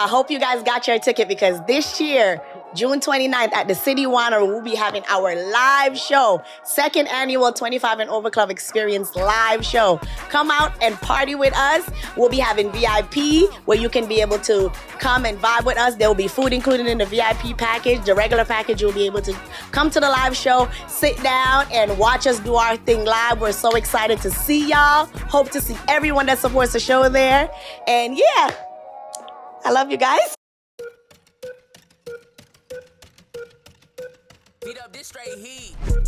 I hope you guys got your ticket because this year, June 29th at the City Winery, we'll be having our live show, second annual 25 and Over Club Experience live show. Come out and party with us. We'll be having VIP where you can be able to come and vibe with us. There will be food included in the VIP package. The regular package, you'll be able to come to the live show, sit down and watch us do our thing live. We're so excited to see y'all. Hope to see everyone that supports the show there. And yeah, I love you guys.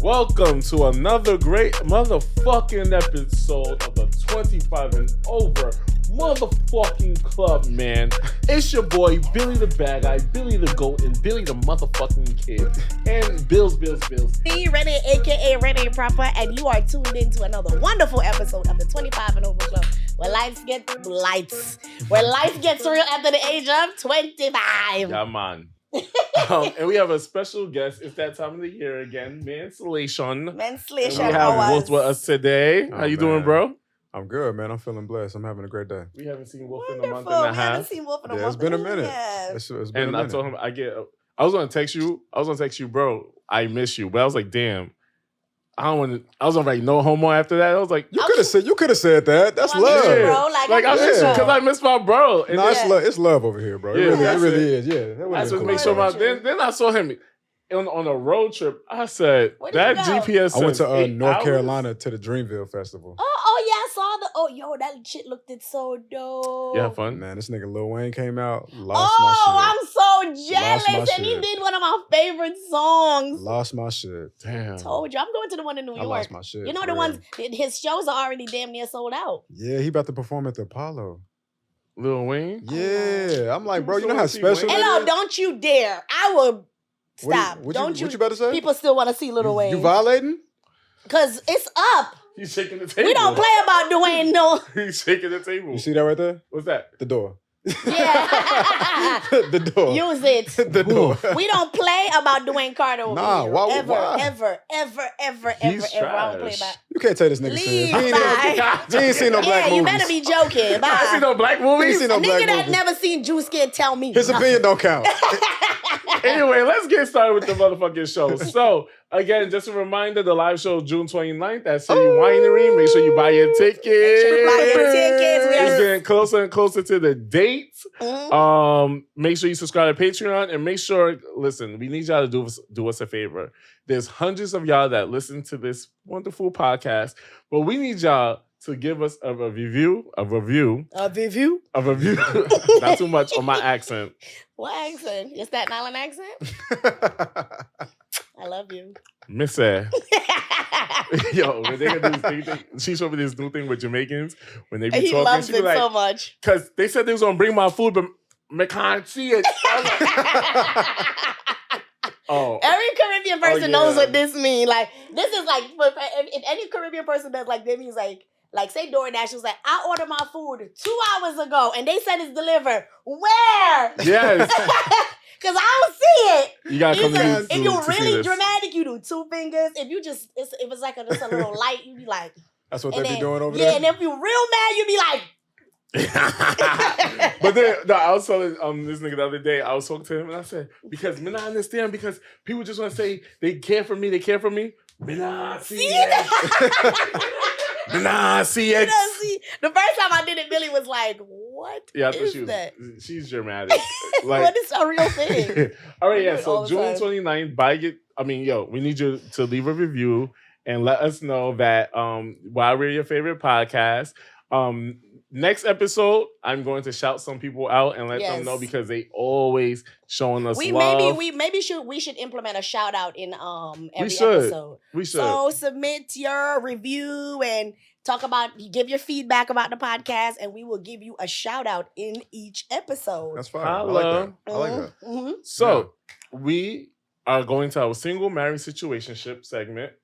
Welcome to another great motherfucking episode of the 25 and Over motherfucking club, man. It's your boy, Billy the Bad Guy, Billy the Goat, and Billy the motherfucking Kid. And Bills. Me, Renee, a.k.a. Renee Proper, and you are tuned in to another wonderful episode of the 25 and Over Club, where life gets real after the age of 25. Yeah, man. And we have a special guest. It's that time of the year again, Menslation. And we have Wolf with us today. How you doing, bro? I'm good, man. I'm feeling blessed. I'm having a great day. We haven't seen Wolf in a month and a half. We haven't seen Wolf in a month. It's been a minute. Yes. It's been a minute. I told him I was gonna text you, bro. I miss you. But I was like, damn. I was gonna write no homo after that. I was like, you could have said that. That's love. Yeah. Bro, I miss you because I miss my bro. And it's love over here, bro. It really is. Yeah. I just make sure then I saw him on a road trip. I said that GPS. I went to North Carolina to the Dreamville Festival. Oh yeah, I saw that shit looked so dope. Yeah, fun. Man, this nigga Lil Wayne came out, lost my shit. I'm so jealous. And he did one of my favorite songs. Lost my shit. Damn. Told you. I'm going to the one in New York. I lost my shit. You know the ones, his shows are already damn near sold out. Yeah, he about to perform at the Apollo. Lil Wayne? Yeah. I'm like, bro, you know how special that is? Hello, don't you dare. I will stop. What you about to say? People still want to see Lil Wayne. You violating? Because it's up. He's shaking the table. We don't play about Dwayne, no. He's shaking the table. You see that right there? What's that? The door. Yeah. The door. Use it. The door. We don't play about Dwayne Carter over here. Why? Ever. I don't play about. You can't take this nigga serious. He ain't seen no black movies. You better be joking. Bye. I see no black movies. Seen no nigga black that movies. never seen Juice Kid tell me. His opinion don't count. Anyway, let's get started with the motherfucking show. So, again, just a reminder, the live show June 29th at City Winery. Make sure you buy your tickets. It's getting closer and closer to the date. Make sure you subscribe to Patreon and make sure, listen, we need y'all to do us a favor. There's hundreds of y'all that listen to this wonderful podcast, but we need y'all to give us a review. Not too much on my accent. What accent? Your Staten Island accent? I love you. Miss her. Yo, when they gonna do this thing, she showed me this new thing with Jamaicans when they be talking. He loves it so much. Because they said they was gonna bring my food, but I can't see it. Every Caribbean person knows what this means. Like, this is like, if any Caribbean person does like, that means like say DoorDash was like, I ordered my food 2 hours ago and they said it's delivered. Where? Yes. Because I don't see it. You gotta come like, if you're really dramatic, you do 2 fingers. If you just, if it's like just a little light, you be like. That's what they be doing over there? Yeah, and if you're real mad, you be like. But then I was telling this nigga the other day, I was talking to him and I said, because men I understand, because people just want to say they care for me. Men I see it. Nah, see it. The first time I did it, Billy was like, "What is that?" She's dramatic. Like, what is a real thing? All right, yeah. So June 29th, we need you to leave a review and let us know that why we're your favorite podcast. Next episode, I'm going to shout some people out and let them know because they always showing us love. We should implement a shout out in every episode. We should. So submit your review and give your feedback about the podcast, and we will give you a shout out in each episode. That's fine. I like that. Mm-hmm. So we are going to our single married situationship segment.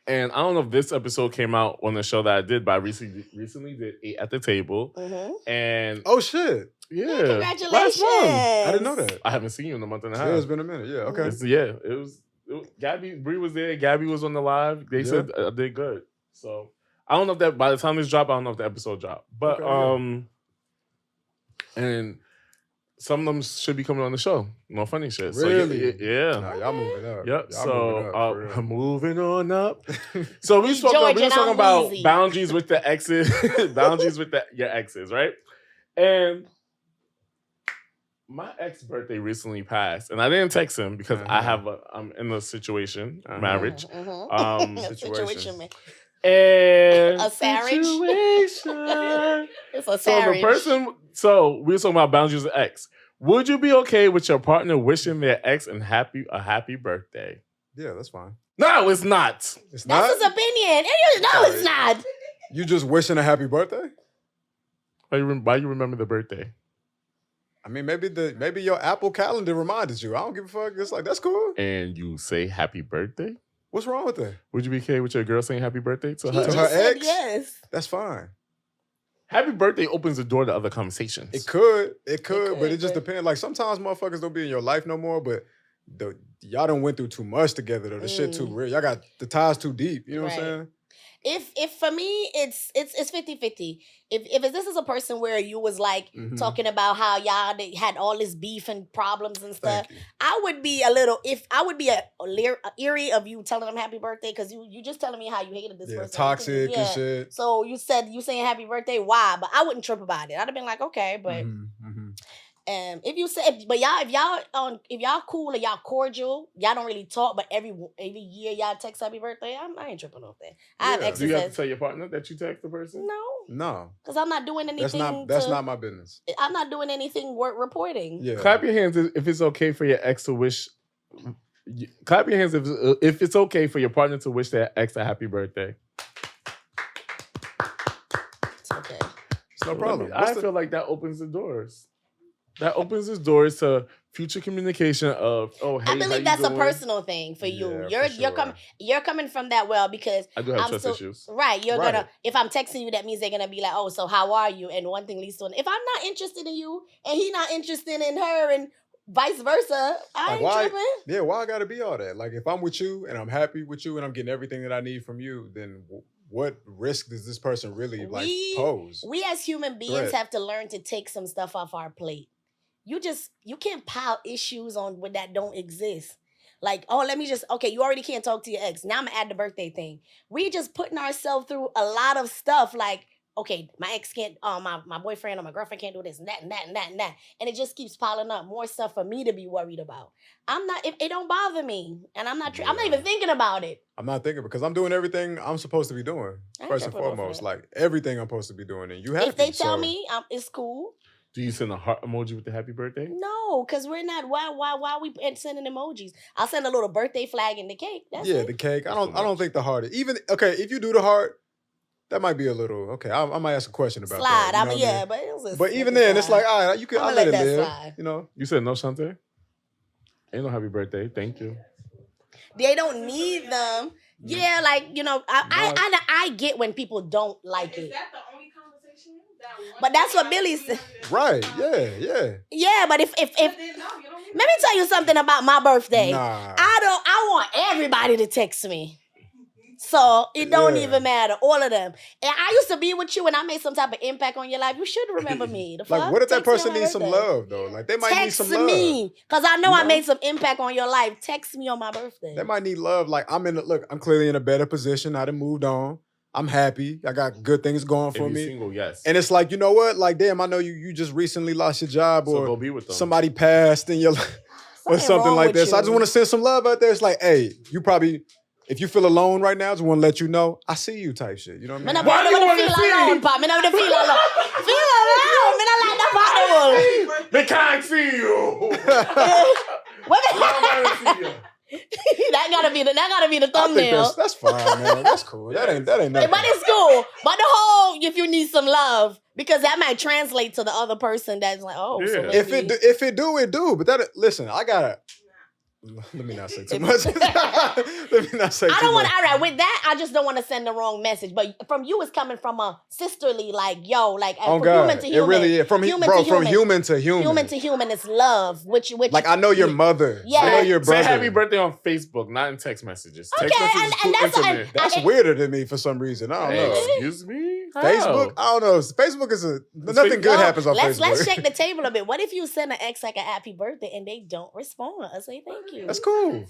And I don't know if this episode came out on the show that I did, but I recently did 8 at the Table. Mm-hmm. And oh shit. Yeah. Congratulations. Last month. I didn't know that. I haven't seen you in a month and a half. Yeah, it's been a minute. Yeah, okay. It was Gabby, Bree was there. Gabby was on the live. They said I did good. So I don't know if that by the time this dropped, I don't know if the episode dropped. But and some of them should be coming on the show. No funny shit. Really? So, yeah. Nah, y'all moving up. Yep. Y'all So moving up, moving on up. So we was talking about boundaries with the exes, boundaries with your exes, right? And my ex birthday recently passed, and I didn't text him because I'm in a situation, marriage, situation, man. And a situation. It's a situation. So we were talking about boundaries with ex. Would you be okay with your partner wishing their ex a happy birthday? Yeah, that's fine. No, it's not. It's not? That's his opinion. No, it's not. You just wishing a happy birthday? Why you remember the birthday? I mean, maybe your Apple Calendar reminded you. I don't give a fuck. It's like, that's cool. And you say happy birthday? What's wrong with that? Would you be okay with your girl saying happy birthday to her ex? Yes. That's fine. Happy birthday opens the door to other conversations. It could, but it just depends. Like, sometimes motherfuckers don't be in your life no more, but y'all done went through too much together, though. The shit too real. Y'all got the ties too deep. You know what I'm saying? If for me, it's 50-50. If this is a person where you was like talking about how y'all had all this beef and problems and stuff, I would be eerie of you telling them happy birthday because you just telling me how you hated this person. Toxic and shit. So you saying happy birthday, why? But I wouldn't trip about it. I'd have been like, okay, but if you say, if y'all cool or y'all cordial, y'all don't really talk, but every year y'all text happy birthday, I ain't tripping off that. I have exes. Do you have to tell your partner that you text the person? No. Because I'm not doing anything. That's not my business. I'm not doing anything worth reporting. Yeah. Clap your hands if it's okay for your ex to wish. Clap your hands if it's okay for your partner to wish their ex a happy birthday. It's okay. It's no problem. I feel like that opens the doors. That opens the doors to future communication of, hey, I believe that's a personal thing for you. You're coming from that because I do have trust issues. Right. You're gonna, if I'm texting you, that means they're gonna be like, oh, so how are you? And one thing leads to another. If I'm not interested in you and he not interested in her and vice versa, I ain't tripping. Yeah, why I gotta be all that? Like, if I'm with you and I'm happy with you and I'm getting everything that I need from you, then what risk does this person really pose? We as human beings have to learn to take some stuff off our plate. You can't pile issues on when that don't exist. Like, you already can't talk to your ex. Now I'm gonna add the birthday thing. We just putting ourselves through a lot of stuff. Like, okay, my ex can't, my boyfriend or my girlfriend can't do this and that and that and that and that. And it just keeps piling up. More stuff for me to be worried about. It don't bother me. And I'm not even thinking about it. I'm not thinking because I'm doing everything I'm supposed to be doing. First and foremost, like everything I'm supposed to be doing. And you have if they tell me it's cool. Do you send a heart emoji with the happy birthday? No, because we're not. Why are we sending emojis? I'll send a little birthday flag in the cake. That's it. The cake. I don't think the heart. Even if you do the heart, that might be a little okay. I might ask a question about slide. that. But even then, slide. It's like, all right, you can. I'll let it live. Slide. You know. You said no, Shante? Ain't no happy birthday. Thank you. They don't need them. Yeah, I get when people don't like it. Is that the only conversation? But that's what Billy said. Right, yeah. Yeah, but if let me tell you something about my birthday. Nah. I want everybody to text me. So it don't even matter. All of them. And I used to be with you and I made some type of impact on your life. You should remember me. Like, what if that person needs some love, though? Like, they might need some love. Text me. Because I know I made some impact on your life. Text me on my birthday. They might need love. Like, I'm clearly in a better position. I done moved on. I'm happy. I got good things going for me. Single, yes. And it's like, you know what? Like, damn, I know you just recently lost your job or go be with them. Somebody passed in your life or something like that. So I just want to send some love out there. It's like, hey, you probably... If you feel alone right now, I just want to let you know, I see you type shit. You know what I mean? Why do you want to see? They can't see you. That gotta be the thumbnail. I think that's fine, man. That's cool. That ain't nothing. But it's cool. But the whole, if you need some love, because that might translate to the other person that's like, oh. Yeah. So if it do, it do. But listen, I gotta... Let me not say too much. Let me not say too much. I don't want. All right, with that, I just don't want to send the wrong message. But from you, it's coming from a sisterly, like yo, like Oh from God, human to human. it really is. From human to human. Human to human, it's love. Which like I know your mother. Yeah. I know your brother. Say happy birthday on Facebook, not in text messages. Okay, Text messages and too intimate. That's weirder than me for some reason. I don't know. Excuse me? Facebook? I don't know. Facebook is nothing good happens on Facebook. Let's shake the table a bit. What if you send an ex like a happy birthday and they don't respond? I say thank you. That's cool.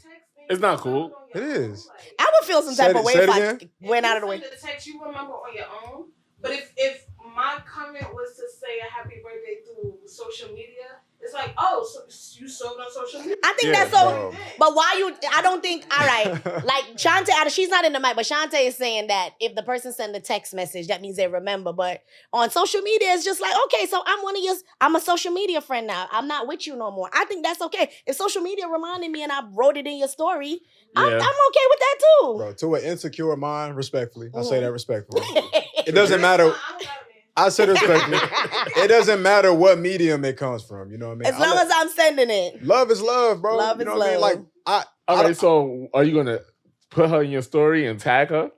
It's not cool. It is. I would feel some type of way if I went out of the way. The text you remember on your own, but if my comment was to say a happy birthday through social media, it's like, oh, so you sold on social media. I think that's so. But why you? I don't think. All right, like Shantae, she's not in the mic, but Shantae is saying that if the person send a text message, that means they remember. But on social media, it's just like, okay, so I'm one of yours. I'm a social media friend now. I'm not with you no more. I think that's okay. If social media reminded me and I wrote it in your story, I'm okay with that too. Bro, to an insecure mind, respectfully, I say that respectfully. It doesn't matter. I said respectfully. It doesn't matter what medium it comes from. You know what I mean? As long as I'm sending it. Love is love, bro. Love you know is what love. I mean? Like all right, so are you gonna put her in your story and tag her?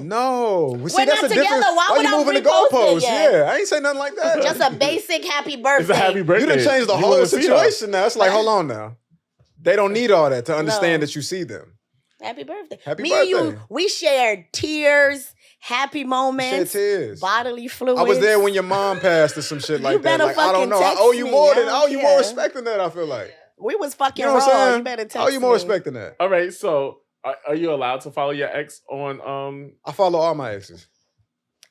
No. We're not together. Why would I moving the repost goalposts? it yet? Yeah, I ain't say nothing like that. Just a basic happy birthday. It's a happy birthday. You done changed the whole situation now. It's like, hold on now. They don't need all that to understand that you see them. Happy birthday. Happy Me birthday. and you, we shared tears, happy moments, tears. bodily fluids. I was there when your mom passed or some shit like that. Like, I don't know. I owe you more respect than that, I feel like. We was fucking You know what I'm raw. saying? You better text I owe you more me. respect than that. All right, so are you allowed to follow your ex on I follow all my exes.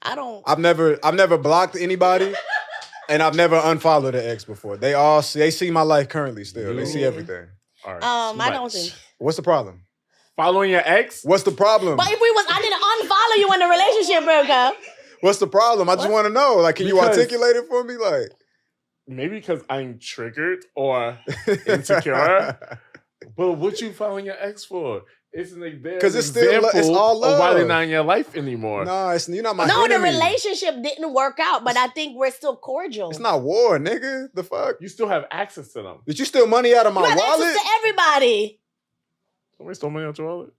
I don't. I've never blocked anybody, and I've never unfollowed an ex before. They see my life currently still. They see everything. All right. I don't think. What's the problem? Following your ex? What's the problem? But if I didn't unfollow you when the relationship broke up. What's the problem? I just want to know. Like, can you articulate it for me? Like, maybe because I'm triggered or insecure. But what you following your ex for? Isn't it there? Because it's still it's all love. Of why they're not in your life anymore? No, you're not my No, enemy. the relationship didn't work out, but I think we're still cordial. It's not war, nigga. The fuck? You still have access to them. Did you steal money out of my you have wallet? access to everybody. Somebody stole money out your wallet?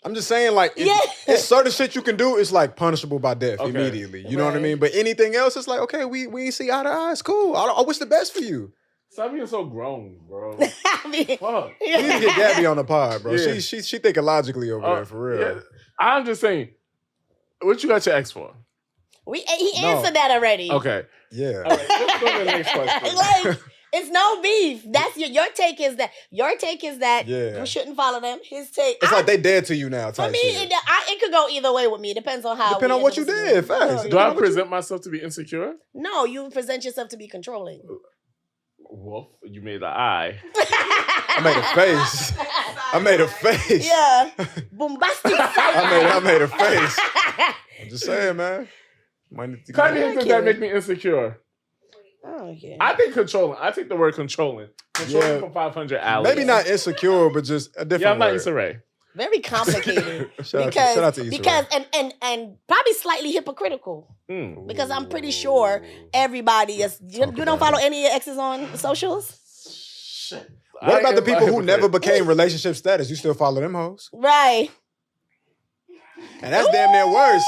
I'm just saying, like, it's certain shit you can do. It's like punishable by death immediately. You know what I mean? But anything else, it's like, okay, we ain't see eye to eye. It's cool. I wish the best for you. Stop being so grown, bro. I mean, Fuck. We need to get Gabby on the pod, bro. Yeah. She thinking logically over there, for real. Yeah. I'm just saying, what you got your ex for? He answered that already. Okay. Yeah. All right, let's go to the next question. Like, it's no beef. That's your take is that you shouldn't follow them. His take. It's like they dead to you now. For me, shit. it could go either way with me. It depends on how. Depend on what you did. Facts. Do I present myself to be insecure? No, you present yourself to be controlling. Wolf, you made an eye. I made a face. Yeah. Bombastic. I made a face. I'm just saying, man. Kind of hints that make me insecure. Oh, yeah. I think controlling. I take the word controlling. Controlling from 500 alleys. Maybe not insecure, but just a different I'm not word. Issa Rae. Very complicated. Shout out to Issa Rae. and probably slightly hypocritical. Because I'm pretty sure everybody is. You don't follow any of your exes on socials? Shit. What about the people who never became relationship status? You still follow them hoes? Right. And that's damn near worse.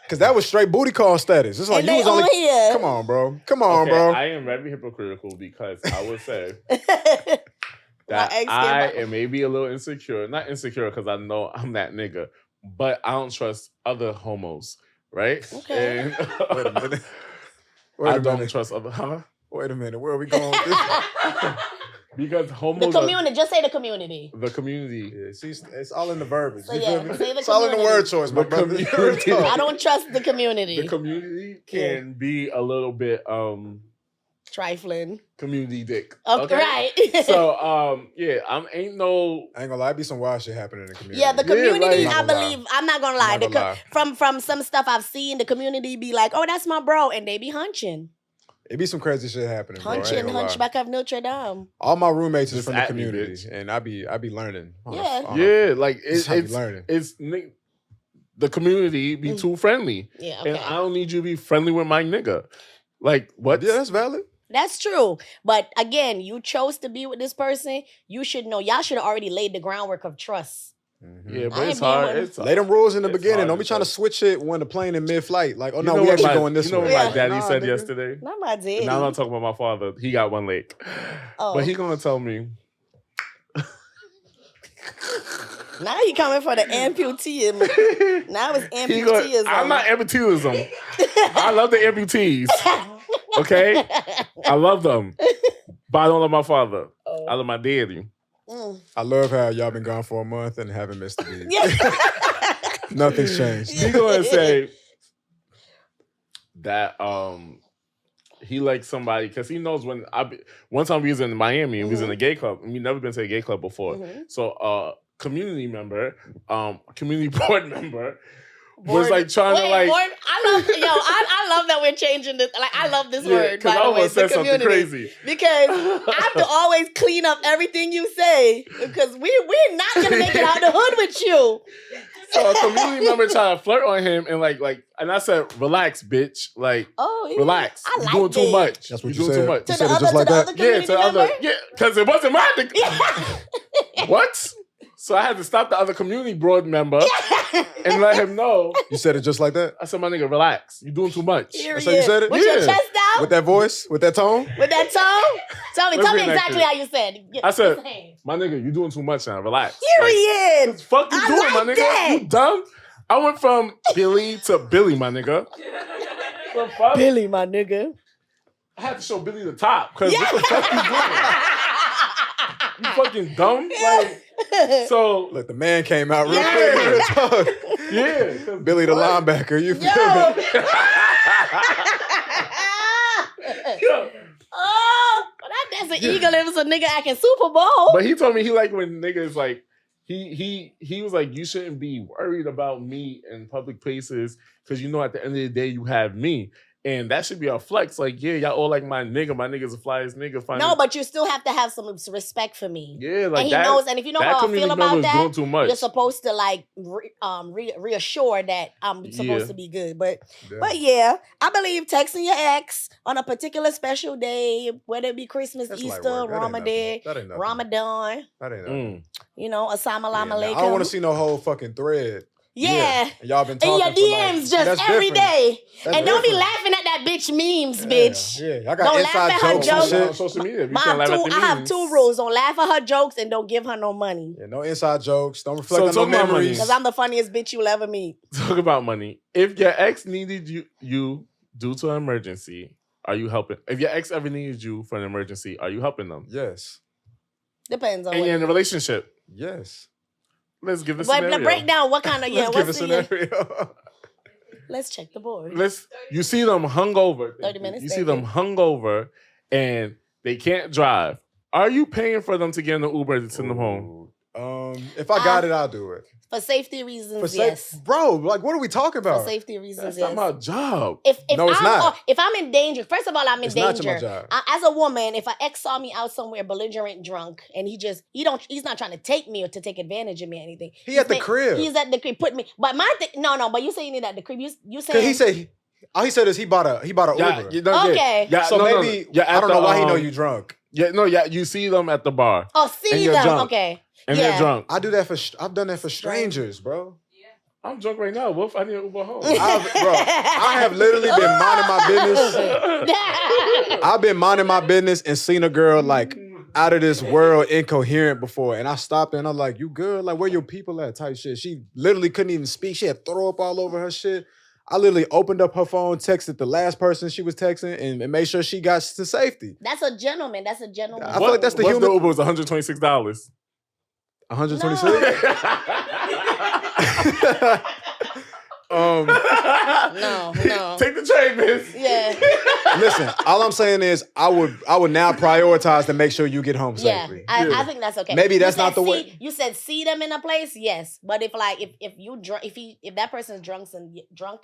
Because that was straight booty call status. It's like, you was only here. Come on, bro. Come on, bro. I am very hypocritical because I would say that I am maybe a little insecure. Not insecure because I know I'm that nigga, but I don't trust other homos, right? Okay. And Wait a minute. I don't trust other, Wait a minute. Where are we going with this? Because homos the community. Just say the community. The community. Yeah, see, it's all in the verbiage. So you yeah, feel me? say the It's all in the community. word choice, my brother. Community. I don't trust the community. The community can be a little bit Trifling. community dick. Okay, right. So I ain't gonna lie, be some wild shit happening in the community. Yeah, the community, like- I believe, I'm not gonna lie. From some stuff I've seen, the community be like, oh, that's my bro, and they be hunching. It be some crazy shit happening. Hunchback of Notre Dame. All my roommates is Just from the at me, community, bitch. and I be learning. Like it's learning. It's the community be too friendly. Yeah, okay. And I don't need you to be friendly with my nigga. Like what? Yeah, that's valid. That's true. But again, you chose to be with this person. You should know. Y'all should have already laid the groundwork of trust. Mm-hmm. Yeah, I but ain't it's being hard. one. It's hard. Lay them rules in the It's beginning. hard Don't be trying to switch it when the plane in mid-flight. Like, oh no, we actually going this way. You know what Yeah. my daddy Nah, said nigga. yesterday? Not my daddy. Now I'm not talking about my father. He got one leg. Oh. But he gonna tell me. Now he coming for the amputee. Now it's amputeeism. I'm not amputeeism. I love the amputees. Okay? I love them. But I don't love my father. Oh. I love my daddy. I love how y'all been gone for a month and haven't missed a beat. Yeah. Nothing's changed. He gonna say that he likes somebody because he knows when one time we was in Miami and we was in a gay club and we never been to a gay club before. Mhm. So community member, community board member was like trying to like board, I love that we're changing this. Like I love this word. because By I the way, almost the said something community. crazy. Because I have to always clean up everything you say because we're not gonna make it out the hood with you. So a community member tried to flirt on him and like and I said, relax, bitch. Like relax. I You're like doing too it. much. That's what You're you doing said. too much. You said it just like that? Other Yeah, community to the other. member? Yeah, because it wasn't mine. What? So I had to stop the other community board member and let him know. You said it just like that? I said, my nigga, relax. You're doing too much. That's how you said it? With your Yeah. chest out? With that voice? With that tone? With that tone? Tell me Let's exactly reenact how you said it. I said, my nigga, you doing too much now. Relax. Period. Like, fuck you I doing, like my nigga? that. You dumb? I went from Billy to Billy, my nigga. The fuck? Billy, my nigga. I had to show Billy the top because what the fuck you doing? You fucking dumb? Like, so Look, the man came out real Yeah. quick. yeah, 'cause Billy the what? linebacker, you feel Yo. me? Yo. Oh, that's an eagle. It was a nigga acting Super Bowl. But he told me he like when niggas like he was like, you shouldn't be worried about me in public places because you know at the end of the day you have me. And that should be a flex. Like, yeah, y'all all like my nigga. My nigga's the flyest nigga. No, but you still have to have some respect for me. Yeah, like and he that, knows, and if you know that how I community feel member about is that, doing too much. you're supposed to like reassure that I'm supposed Yeah. to be good. But Yeah. yeah, I believe texting your ex on a particular special day, whether it be Christmas, That's light Easter, work. That ain't Ramadan, nothing. That ain't nothing. Ramadan, That ain't nothing. you know, Assalamu Yeah, alaikum. I don't want to see no whole fucking thread. Yeah. And y'all been In talking your for like, DMs just that's every different. day. That's And don't be different. laughing at that bitch memes, Yeah, bitch. Yeah, I got Don't inside laugh at her jokes jokes. and on shit. social media. You I can't laugh at the have memes. two rules. Don't laugh at her jokes and don't give her no money. Yeah, no inside jokes. Don't reflect So on no talk about money. memories. Because I'm the funniest bitch you'll ever meet. Talk about money. If your ex needed you due to an emergency, are you helping? If your ex ever needed you for an emergency, are you helping them? Yes. Depends on And what. you're in a relationship. Yes. Let's give a But scenario. break down what kind of Let's give a what's the scenario. let's check the board. You see them hungover. 30 minutes, You thank see them you. hungover and they can't drive. Are you paying for them to get in the Uber to send them home? If I got it, I'll do it. For safety reasons, For yes. Bro, like, what are we talking For about? safety reasons, That's yes. not my job. If No, it's not. If I'm in danger, first of all, I'm in It's not danger. my job. As a woman, if an ex saw me out somewhere belligerent drunk and he's not trying to take me or to take advantage of me or anything. He at the crib. He's at the crib. Put me. But but you say you need at the crib. You say Cause he said all he said is he bought a Yeah, Uber. you know, yeah. Okay. Yeah, So no, no, maybe no. Yeah, I at don't know the, why he know you drunk. Yeah, you see them at the bar Oh, And see you're them. drunk. Okay. and Yeah. they're drunk. I've done that for strangers, bro. I'm drunk right now. Wolf, I need an Uber home. I have literally been minding my business. I've been minding my business and seen a girl like out of this world incoherent before. And I stopped her and I'm like, you good? Like, where your people at? Type shit. She literally couldn't even speak. She had throw up all over her shit. I literally opened up her phone, texted the last person she was texting, and made sure she got to safety. That's a gentleman. That's a gentleman. I feel like that's the What's human- the Uber was $126. 126? No. Take the train, miss. Yeah. Listen, all I'm saying is I would now prioritize to make sure you get home Yeah, safely. I think that's okay. Maybe that's You said not the way- You said see them in a place, yes. But if that person's drunk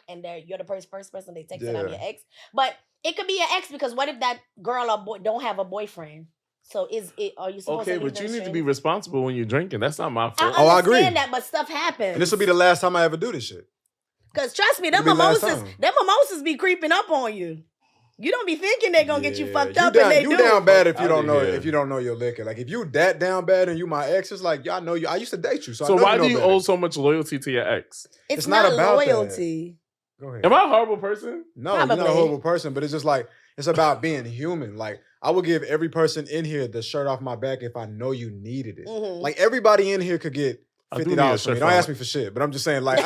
and you're the first person they texted, I'm Yeah. your ex. But it could be your ex because what if that girl or boy don't have a boyfriend? So are you supposed to Okay, leave but you them need to be stranded? responsible when you're drinking. That's not my fault. Oh, I agree. understand that, but stuff happens. And this will be the last time I ever do this shit. Because trust me, them It'll be last mimosas time. be creeping up on you. You don't be thinking they're gonna get you fucked up, down, and they you do. down bad if you Outta don't know here. if you don't know your liquor. Like if you that down bad and you my ex, it's like I know you. I used to date you, so I know why you know do you better. owe so much loyalty to your ex? It's not not about that. loyalty. Go ahead. Am I a horrible person? No, you're not a Probably. horrible person, but it's just like it's about being human. Like I would give every person in here the shirt off my back if I know you needed it. Mhm. Like everybody in here could get I do $50 need a from me. shirt Don't from ask me for shit, but I'm just saying like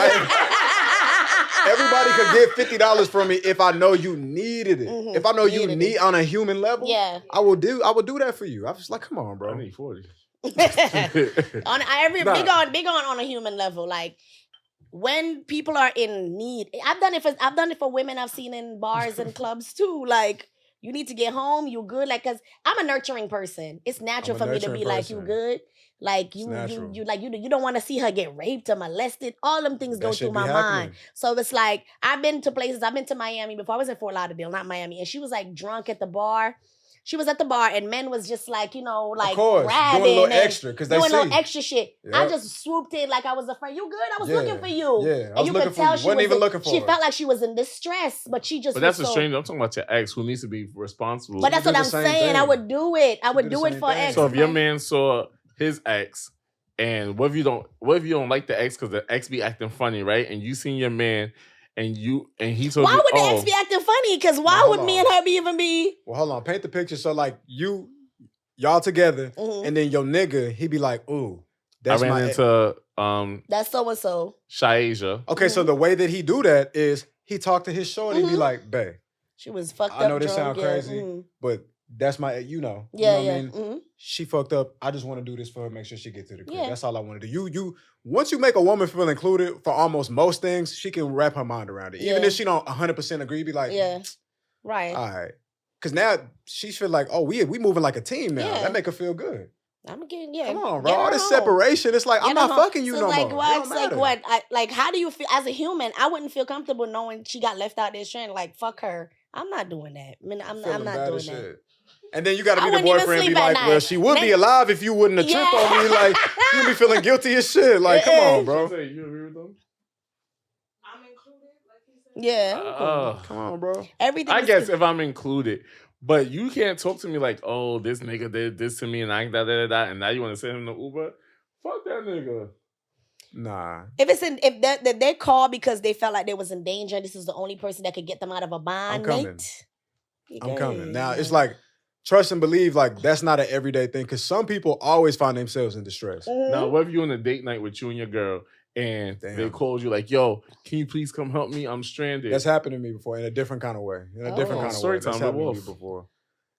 everybody could get $50 from me if I know you needed it. Mhm. If I know you Needed need on a human level, Yeah. I will do that for you. I was like, come on, I bro. need 40. on Nah. big on a human level. Like when people are in need, I've done it for women I've seen in bars and clubs too. Like you need to get home, you good. Like cause I'm a nurturing person. It's natural I'm a for me to be nurturing like you person. good. Like It's you natural. you don't want to see her get raped or molested. All them things That go shit through be my happening. mind. So it's like I've been to places. I've been to Miami before. I was in Fort Lauderdale, not Miami, and she was like drunk at the bar. She was at the bar and men was just like, like of course, grabbing doing a little and extra because they doing see. little extra shit. I Yep. just swooped in like I was a friend. You good? I was Yeah, looking for you. yeah, I And was you looking could for tell you. she Wasn't was even looking for she her. felt like she was in distress, but she just But that's was a so, strange. I'm talking about your ex who needs to be responsible. But that's do what the I'm same saying. I thing. would do it. I would do the do it same for thing. ex. So if your like- man saw his ex, and what if you don't like the ex because the ex be acting funny, right? And you seen your man, and he told why you, would the ex be acting funny? Because why Now, would hold me on. and her even be? Well, hold on. Paint the picture. So like y'all together, Mhm. and then your nigga, he be like, ooh, I that's ran my into That's so and so. Shaisha. Okay, so the way that he do that is he talk to his shorty, be Mhm. like, bae, She was fucked up. I know this drunk, sound yeah. crazy, Mhm. but that's my, Yeah, you know yeah. what I mean? Mhm. She fucked up. I just want to do this for her, make sure she get to the crib. Yeah. That's all I want to do. You once you make a woman feel included for almost most things, she can wrap her mind around it. Even Yeah. if she don't 100% agree, be like, Yeah. Right. all right. Because now she feel like, oh, we moving like a team now. Yeah. That make her feel good. I'm getting, yeah. Come on, Get bro. her All this home. separation, it's like, I'm Get not her home. fucking you So no like, more. what? It don't It's like matter. what? Like, how do you feel as a human? I wouldn't feel comfortable knowing she got left out there stranded. Like, fuck her. I'm not doing that. I mean, I'm Feeling not bad doing as that. shit. And then you got to I be the wouldn't even boyfriend and be sleep at like, well, night. she would be Maybe- alive if you wouldn't have tripped on me. Like, you'd be feeling guilty as shit. Like, come on, bro. Shante, you agree with them? I'm included, like he said. Yeah. Come on, bro. Everything. I is- guess if I'm included, but you can't talk to me like, oh, this nigga did this to me and I and now you want to send him to Uber? Fuck that nigga. Nah. if they called because they felt like they was in danger, this is the only person that could get them out of a bind. I'm coming. Nate, I'm coming. Now, it's like, trust and believe, like, that's not an everyday thing because some people always find themselves in distress. Now, what if you on a date night with you and your girl and they Damn. called you like, yo, can you please come help me? I'm stranded. That's happened to me before in a different kind of way. In a different Oh. kind of Story way. That's time, happened to me Wolf. before.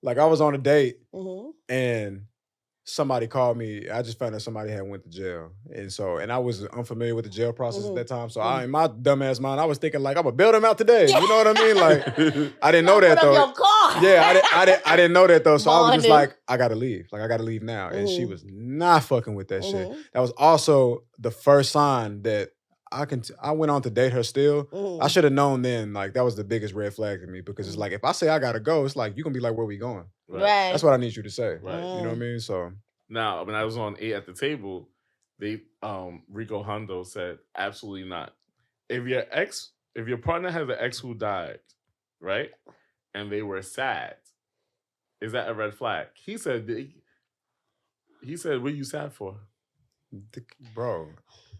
Like, I was on a date Mm-hmm. and somebody called me. I just found out somebody had went to jail. And I was unfamiliar with the jail process at that time. So in my dumbass mind, I was thinking like, I'm going to bail them out today. You know what I mean? Like, I didn't know that Put up though. your car. Yeah, I didn't know that though. So I was just Morning. like, I gotta leave. Like I gotta leave now. And she Mhm. was not fucking with that shit. Mhm. That was also the first sign that I went on to date her still. Mhm. I should have known then, like that was the biggest red flag to me because it's like if I say I gotta go, it's like you gonna be like, where we going? Right. That's what I need you to say. Right. You know what I mean? So Now, when I was on 8 at the table, they Rico Hondo said, absolutely not. If your partner has an ex who died, right? And they were sad, is that a red flag? He said, what are you sad for? bro.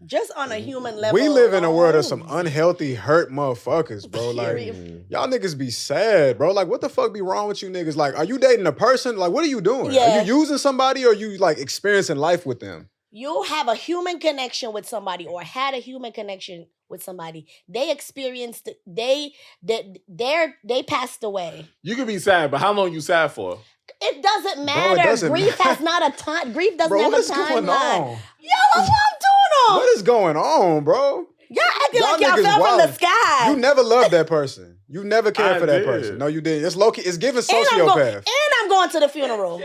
Just on a human level. We live in a world of some alone. unhealthy, hurt motherfuckers, bro. Like, Period. y'all niggas be sad, bro. Like, what the fuck be wrong with you niggas? Like, are you dating a person? Like, what are you doing? Yeah. Are you using somebody or are you, like, experiencing life with them? You have a human connection with somebody or had a human connection with somebody. They experienced, they passed away. You can be sad, but how long you sad for? It doesn't Bro, it matter. doesn't Grief matter. has not a time. Grief doesn't Bro, have what a is going timeline. on? Yo, that's what I'm doing. What is going on, bro? Y'all acting Y'all like y'all niggas fell from the wild. sky. You never loved that person. You never cared I for that did. person. No, you didn't. It's low-key. It's giving and sociopath. I'm going to the funeral.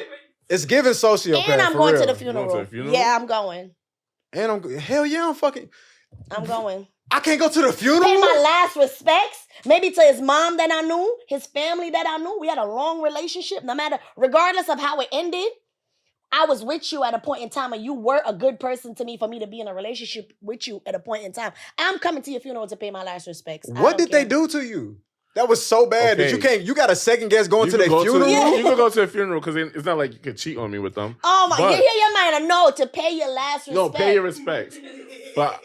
It's giving sociopath. And I'm for going real. to the You funeral. going to the funeral? Yeah, I'm going. And hell yeah, I'm fucking. I'm going. I can't go to the funeral. Pay my last respects, maybe to his mom that I knew, his family that I knew. We had a long relationship. Regardless of how it ended, I was with you at a point in time, and you were a good person to me for me to be in a relationship with you at a point in time. I'm coming to your funeral to pay my last respects. What did they do to you? That was so bad that you got a second guess going to their funeral? You can go to a funeral because it's not like you could cheat on me with them. Oh my, you hear your mind? No, to pay your last respect. No, pay your respects. But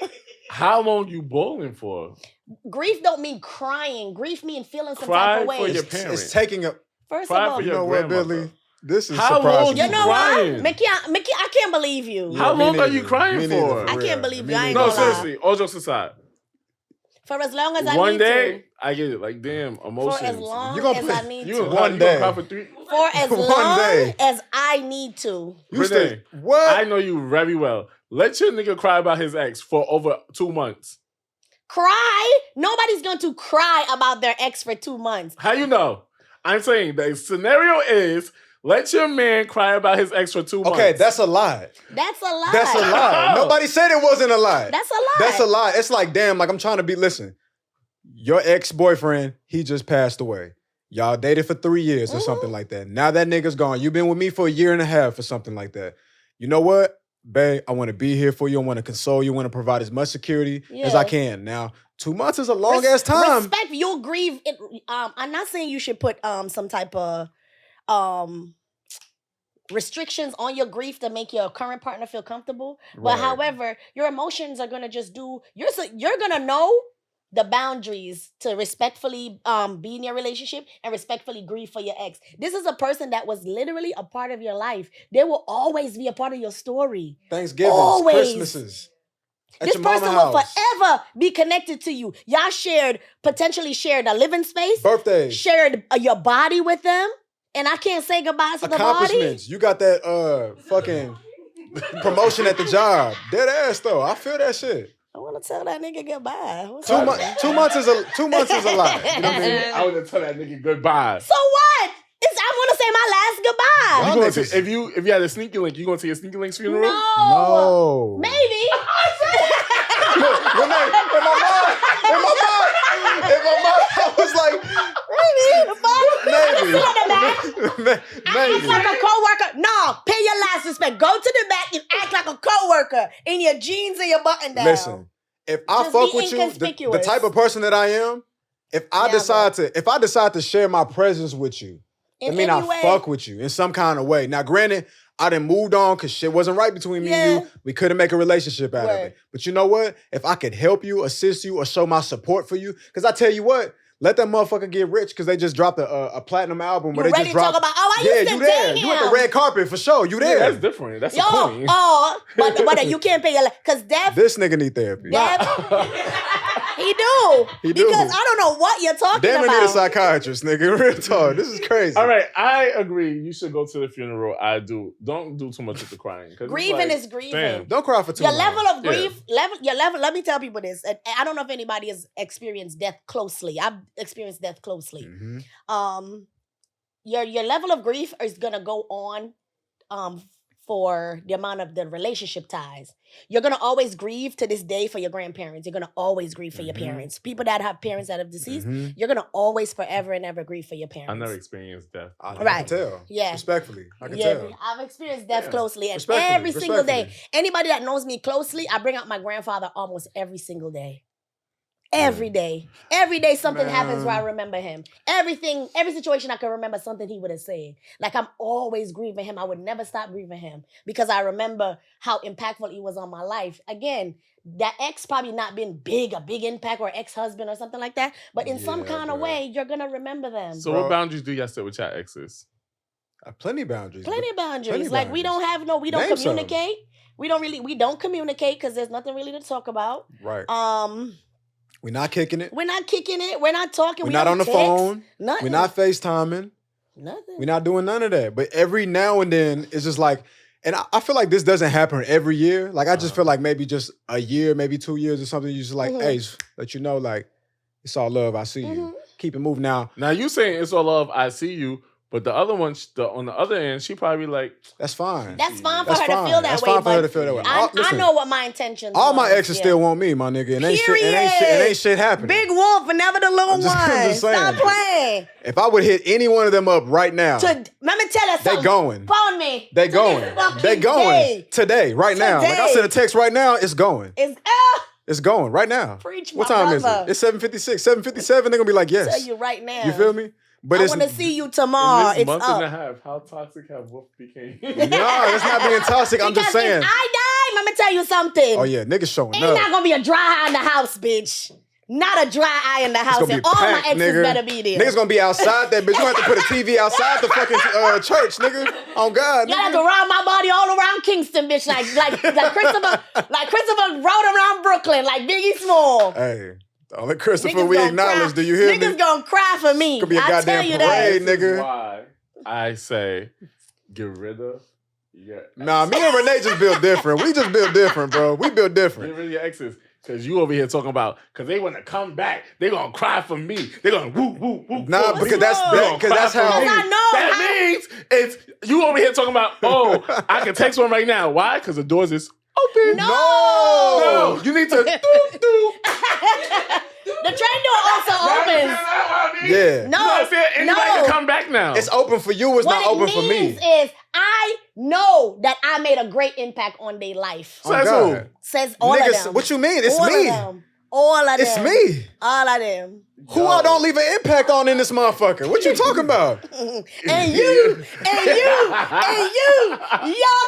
how long you bowling for? Grief don't mean crying. Grief mean feeling some type of way. Cry for your parents. It's taking a... First of all, you know what, Billy? This is how surprising. long you know crying? what? Mickey, I can't believe you. How long are you crying for? I can't believe you. I ain't No, gonna lie. seriously, all jokes aside. For as long as I one need day, to. I get it. Like, damn, emotions. For as long You gonna as put- I need You to. gonna One cry, day. You gonna cry for 3? For as One long day. as I need to. You still... Renee, What? I know you very well. Let your nigga cry about his ex for over 2 months. Cry? Nobody's going to cry about their ex for 2 months. How you know? I'm saying the scenario is let your man cry about his ex for 2 months. Okay, that's a lie. That's a lie. That's a lie. Nobody said it wasn't a lie. That's a lie. That's a lie. It's like, damn, like I'm trying to be, listen, your ex-boyfriend, he just passed away. Y'all dated for 3 years or something like that. Now that nigga's gone. You've been with me for 1.5 years or something like that. You know what? Babe, I want to be here for you. I want to console you. I want to provide as much security as I can. Now, 2 months is a long ass time. Respect, you'll grieve. I'm not saying you should put some type of restrictions on your grief to make your current partner feel comfortable. But however, your emotions are gonna just do. You're gonna know the boundaries to respectfully be in your relationship and respectfully grieve for your ex. This is a person that was literally a part of your life. They will always be a part of your story. Thanksgivings, Always. Christmases. At This your mama person will house. forever be connected to you. Y'all potentially shared a living space. Birthdays. Shared your body with them. And I can't say goodbye to the body. Accomplishments. You got that fucking promotion at the job. Dead ass though. I feel that shit. I want to tell that nigga goodbye. 2 months is a lot. You know what I mean? I would tell that nigga goodbye. So what? I want to say my last goodbye. Y'all You gonna niggas- if you had a sneaky link, you gonna take a sneaky link's funeral? No. Maybe. In my mind, I was like, Maybe. Act maybe. like a coworker. No, pay your last respect. Go to the back and act like a coworker in your jeans and your button down. Listen, if I Just fuck be with you, the inconspicuous. type of person that I am, if I decide to share my presence with you, In I mean, any I way. fuck with you in some kind of way. Now, granted, I done moved on because shit wasn't right between me and you. We couldn't make a relationship out of Word. it. But you know what? If I could help you, assist you, or show my support for you, because I tell you what, let that motherfucker get rich because they just dropped a platinum album. You Where they ready just to talk dropped, about, I used to you there. date You at the him. red carpet for sure. You Yeah, there. that's different. That's the point. But you can't pay your because Dev, This nigga need therapy. he do. He do. Because I don't know what you're talking Damn, I about. need a psychiatrist, nigga. Real talk. This is crazy. All right, I agree. You should go to the funeral. I do. Don't do too much with the crying. 'Cause it's Grieving like, is grieving. damn. Don't cry for too Your long. level of grief, let me tell people this. And I don't know if anybody has experienced death closely. I've experienced death closely. Mhm. Your level of grief is gonna go on for the amount of the relationship ties. You're gonna always grieve to this day for your grandparents. You're gonna always grieve for your parents. People that have parents that have deceased, you're gonna always forever and ever grieve for your parents. I never experienced death. I Right. can tell. Yeah. Respectfully. I can Yeah, tell. I've experienced death closely, and Respectfully, every single day. respectfully. Anybody that knows me closely, I bring up my grandfather almost every single day. Every day something happens where I remember him. Every situation I can remember something he would have said. Like I'm always grieving him. I would never stop grieving him because I remember how impactful he was on my life. Again, that ex probably not been a big impact, or ex-husband or something like that. But in some kind of way, you're gonna remember them. So Bro. what boundaries do y'all set with y'all exes? Plenty boundaries. Plenty of boundaries. Plenty of Like we don't Name some. communicate. We don't communicate because there's nothing really to talk about. Right. We're not kicking it. We're not kicking it. We're not talking. We're not on the text. phone. Nothing. We're not FaceTiming. Nothing. We're not doing none of that. But every now and then, it's just like, and I feel like this doesn't happen every year. Like, I just feel like maybe just a year, maybe 2 years or something. You just like, hey, let you know, like, it's all love. I see you. Keep it moving now. Now you saying it's all love. I see you. But the other one, on the other end, she probably like, That's fine. That's fine for That's her to fine. feel that That's way. fine for her but to feel that way. I Listen, know what my intentions all my was, exes yeah. still want me, my nigga. And it ain't shit happening. Big wolf, but never the little I'm just one. saying. Stop playing. If I would hit any one of them up right now, Let me tell you something. they going. Phone me. They To going. this fucking They going. day. Today, right now. Like I Today. sent a text right now, it's going. It's It's going right now. Preach, what my time brother. is it? It's 7:56. 7:57. They're gonna be like, yes. Tell you right now. You feel me? But I want to see you tomorrow. In this It's month up. and a half, how toxic have Wolf became? No, it's not being toxic. I'm just saying. If I die, I'm gonna tell you something. Oh yeah, niggas showing Ain't up. not gonna be a dry eye in the house, bitch. Not a dry eye in the house, and all packed, my exes nigga. better be there. Niggas gonna be outside that bitch. You have to put a TV outside the fucking church, nigga. Oh God, Y'all have to ride my body all around Kingston, bitch, like Christopher rode around Brooklyn, like Biggie Small. Hey, the only Christopher Niggas we gonna acknowledge. cry. Do you hear me? Niggas gonna cry for me. It's gonna be a I goddamn tell you that. parade, This is nigga. why I say get rid of your Nah, me and Renee just built different. We just built different, bro. We built different. Get rid of your exes. Because you over here talking about, because they want to come back. They going to cry for me. They going to whoop, whoop, whoop. Nah, whoop. because that's how. Because I know That means it's you over here talking about, oh, I can text one right now. Why? Because the doors is open. No. You need to do. The train door also opens. Yeah. You know what I'm saying? Anybody can come back now. It's open for you. It's not open for me. What it means is I know that I made a great impact on their life. Oh, God. Says all Niggas, of them. what you mean? It's all me. Of them. All of them. It's me. All of them. Who I don't leave an impact on in this motherfucker? What you talking about? And you, y'all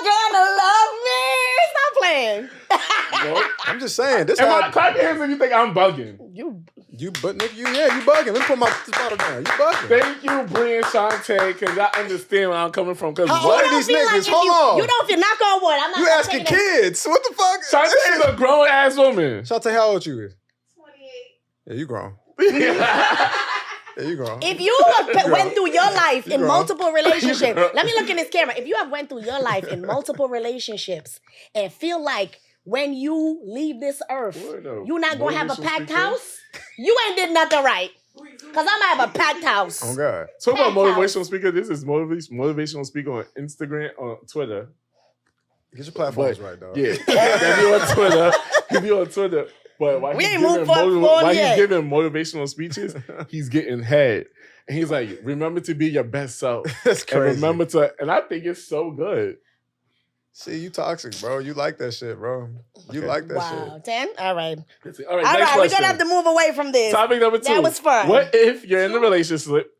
gonna love me. Stop playing. I'm just saying. This Am I how clap your hands and you think I'm bugging? you but nigga, you bugging. Let me put this bottle down. You bugging. Thank you, Bree and Shantae, because y'all understand where I'm coming from. Because How old are these niggas? Hold on. You don't feel knock on wood. I'm not. You asking kids? What the fuck? Shantae is a grown ass woman. Shantae, how old you is? 28. Yeah, you grown. Yeah, you grown. If you have went through your life in grown. multiple relationships, let me look in this camera. If you have went through your life in multiple relationships and feel like when you leave this earth, you're not gonna have a packed house, you ain't did nothing right. Cause I'm gonna have a packed house. Oh God. Talk about Packed motivational house. speaker. This is motivational speaker on Instagram, on Twitter. Get your platforms right, dog. Yeah, that be on Twitter. He be on Twitter. But while We he's ain't giving moved forward while yet. he's giving motivational speeches, he's getting head. And he's like, remember to be your best self. That's And crazy. remember to, and I think it's so good. See, you toxic, bro. You like that shit, bro. You Okay. like that Wow, shit. 10? All right. All right, All next right, we're question. gonna have to move away from this. Topic number 2. That was fun. What if you're in the relationship?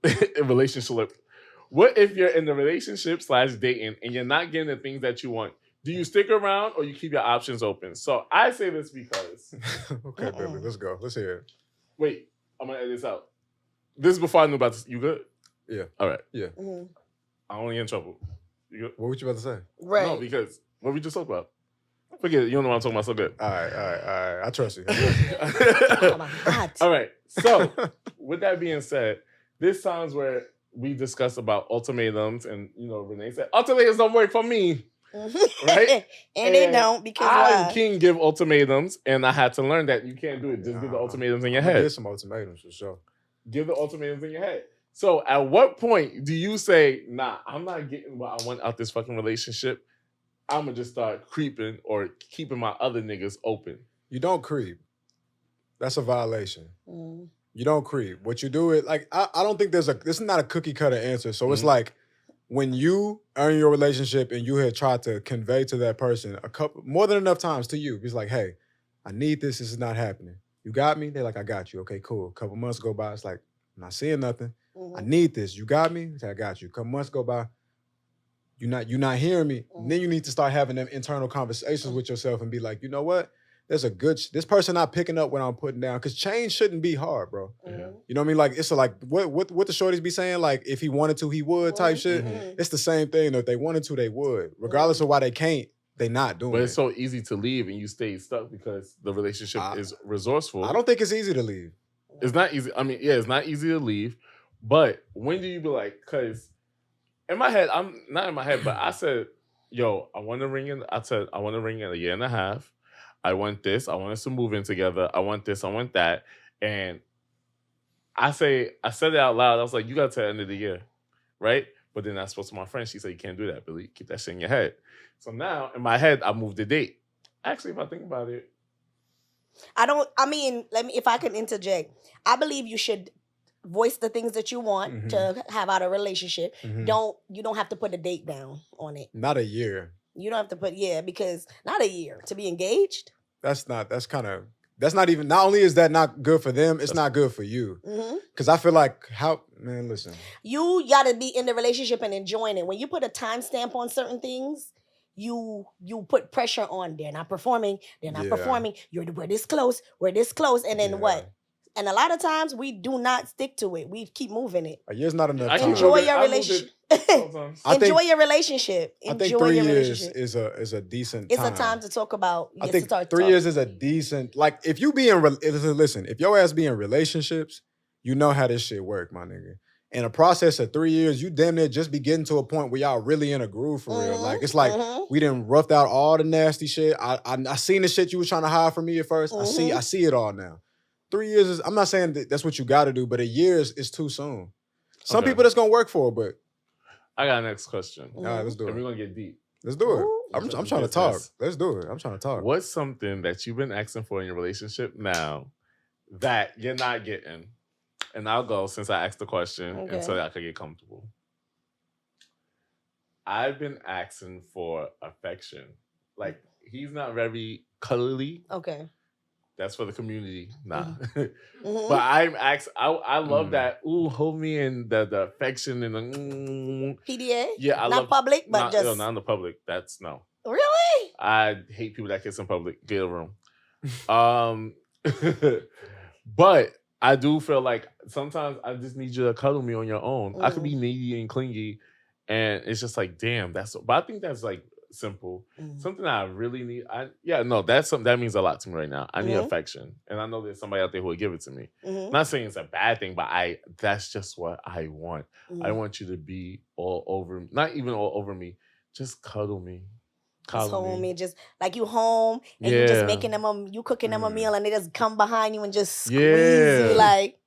What if you're in the relationship/dating and you're not getting the things that you want? Do you stick around or you keep your options open? So I say this because, Okay, baby, let's go. Let's hear it. wait, I'm gonna edit this out. This is before I knew about this. You good? Yeah. All right. Mhm. I don't want to get in trouble. You good? What were you about to say? Right. No, because what we just talked about. Forget it. You don't know what I'm talking about. So good. All right. I trust you. Oh my God. All right. So, with that being said, this times where we discuss about ultimatums, and Renee said ultimatums don't work for me, right? and they don't because I why? can give ultimatums, and I had to learn that you can't do it. Just give the ultimatums in your head. Get some ultimatums for sure. Give the ultimatums in your head. So, at what point do you say, "Nah, I'm not getting what I want out this fucking relationship. I'm gonna just start creeping or keeping my other niggas open"? You don't creep. That's a violation. Mm. You don't creep. What you do is like I don't think this is not a cookie cutter answer. So it's Mhm. like when you are in your relationship and you had tried to convey to that person more than enough times to you, it's like, hey, I need this. This is not happening. You got me? They're like, I got you. Okay, cool. A couple months go by. It's like, I'm not seeing nothing. Mhm. I need this. You got me? I got you. A couple months go by. You're not hearing me. Mhm. Then you need to start having them internal conversations with yourself and be like, you know what? There's this person not picking up what I'm putting down. Because change shouldn't be hard, bro. Mhm. You know what I mean? Like, it's like, what the shorties be saying? Like, if he wanted to, he would type shit. Mhm. It's the same thing. Though. If they wanted to, they would. Regardless of why they can't, they not doing But it. it's so easy to leave and you stay stuck because the relationship is resourceful. I don't think it's easy to leave. It's not easy. I mean, yeah, it's not easy to leave. But when do you be like, because in my head, I'm not in my head, but I said, yo, I want to ring in. I said, I want to ring in a year and a half. I want this. I want us to move in together. I want this. I want that. And I said it out loud. I was like, you got to the end of the year, right? But then I spoke to my friend. She said, you can't do that, Billy. Keep that shit in your head. So now, in my head, I moved the date. Actually, if I think about it, If I can interject, I believe you should voice the things that you want to have out a relationship. Mhm. You don't have to put a date down on it. Not a year. You don't have to put, because not a year to be engaged. That's kind of that's not only is that not good for them, it's not good for you. Because I feel like listen. You gotta be in the relationship and enjoying it. When you put a timestamp on certain things, you put pressure on. They're not performing. We're this close. And then what? And a lot of times we do not stick to it. We keep moving it. A year's not enough time. Enjoy your relationship. Enjoy your relationship. I think 3 years is a decent time. It's a time to talk about. I think 3 years is a decent, like, if you be in, listen, if your ass be in relationships, you know how this shit work, my nigga. In a process of 3 years, you damn near just be getting to a point where y'all really in a groove for real. Like, it's like we done roughed out all the nasty shit. I seen the shit you was trying to hide from me at first. I see it all now. 3 years is, I'm not saying that's what you got to do, but a year is too soon. Some people that's gonna work for it, but I got a next question. All right, let's do it. And we're gonna get deep. Let's do it. I'm trying to talk. Let's do it. I'm trying to talk. What's something that you've been asking for in your relationship now that you're not getting? And I'll go since I asked the question until I could get comfortable. I've been asking for affection. Like, he's not very cuddly. Okay. That's for the community. Nah. But I love that. Ooh, hold me in the affection and the PDA? Yeah, I not love public, but just no, not in the public. That's no. Really? I hate people that kiss in public. Get a room. But I do feel like sometimes I just need you to cuddle me on your own. I could be needy and clingy, and it's just like, damn, but I think that's like simple. Something I really need. That's something that means a lot to me right now. I need affection, and I know there's somebody out there who will give it to me. Not saying it's a bad thing, but that's just what I want. I want you to be all over me, not even all over me, just cuddle me. Just hold me, just like you home and you just making them you cooking them a meal and they just come behind you and just squeeze you like.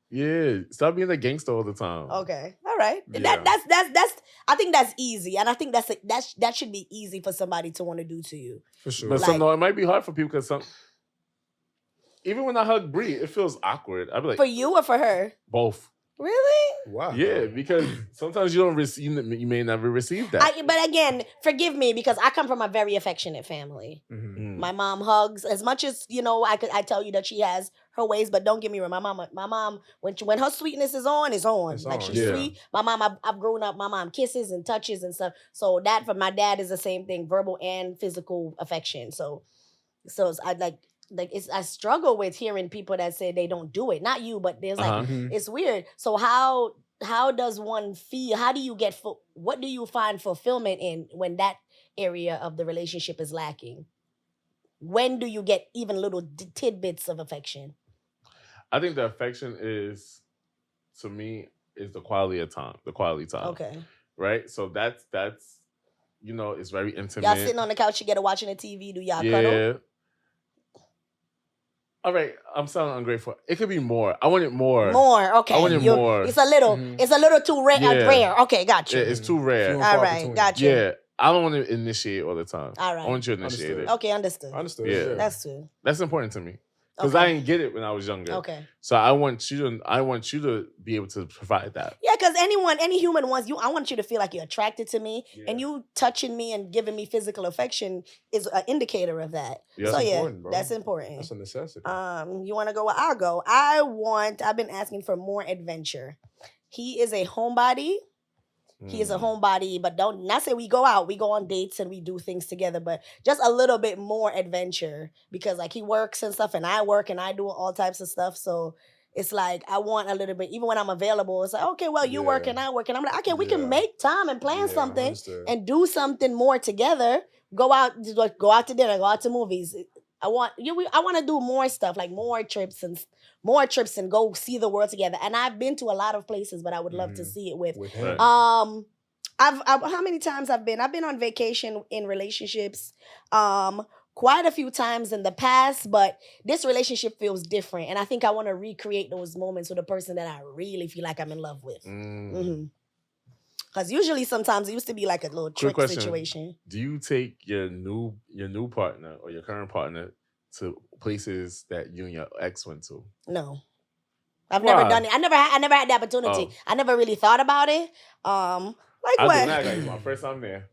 Yeah, stop being a gangster all the time. Okay, all right. Yeah. That's. I think that's easy, and I think that should be easy for somebody to want to do to you. For sure. But it might be hard for people because even when I hug Bree, it feels awkward. I'd be like, for you or for her? Both. Really? Wow. Yeah, because sometimes you don't receive. You may never receive that. But again, forgive me because I come from a very affectionate family. My mom hugs as much as I tell you that she has her ways, but don't get me wrong. My mom, when her sweetness is on, it's on. Like she's sweet. My mom, I've grown up. My mom kisses and touches and stuff. So that for my dad is the same thing, verbal and physical affection. So I I struggle with hearing people that say they don't do it. Not you, but there's it's weird. So how does one feel? How do you what do you find fulfillment in when that area of the relationship is lacking? When do you get even little tidbits of affection? I think the affection is, to me, is the quality time. Okay. Right? So that's it's very intimate. Y'all sitting on the couch together watching the TV. Do y'all cuddle? All right, I'm sounding ungrateful. It could be more. I want it more. More, okay. I want it more. It's a little too rare. Rare. Okay, got you. It's too rare. All right, got you. Yeah, I don't want to initiate all the time. All right. I want you to initiate it. Okay, understood. Yeah. That's true. That's important to me. Because I didn't get it when I was younger. Okay. So I want you to be able to provide that. Yeah, because any human wants you. I want you to feel like you're attracted to me, and you touching me and giving me physical affection is an indicator of that. Yeah. So That's important, bro. that's important. That's a necessity. You want to go? I'll go. I've been asking for more adventure. He is a homebody. He is a homebody, but don't not say we go out. We go on dates and we do things together, but just a little bit more adventure because like he works and stuff and I work and I do all types of stuff. So it's like I want a little bit, even when I'm available, it's like, okay, well, you work and I work. And I'm like, okay, we can make time and plan something and do something more together. Go out to dinner, go out to movies. I want to do more stuff, like more trips and go see the world together. And I've been to a lot of places, but I would love to see it with him. I've how many times I've been on vacation in relationships quite a few times in the past, but this relationship feels different. And I think I want to recreate those moments with a person that I really feel like I'm in love with. Because usually sometimes it used to be like a little trick situation. Do you take your new partner or your current partner to places that you and your ex went to? No. I've never done it. I never had the opportunity. I never really thought about it. Like I what? do not. It's my first time there.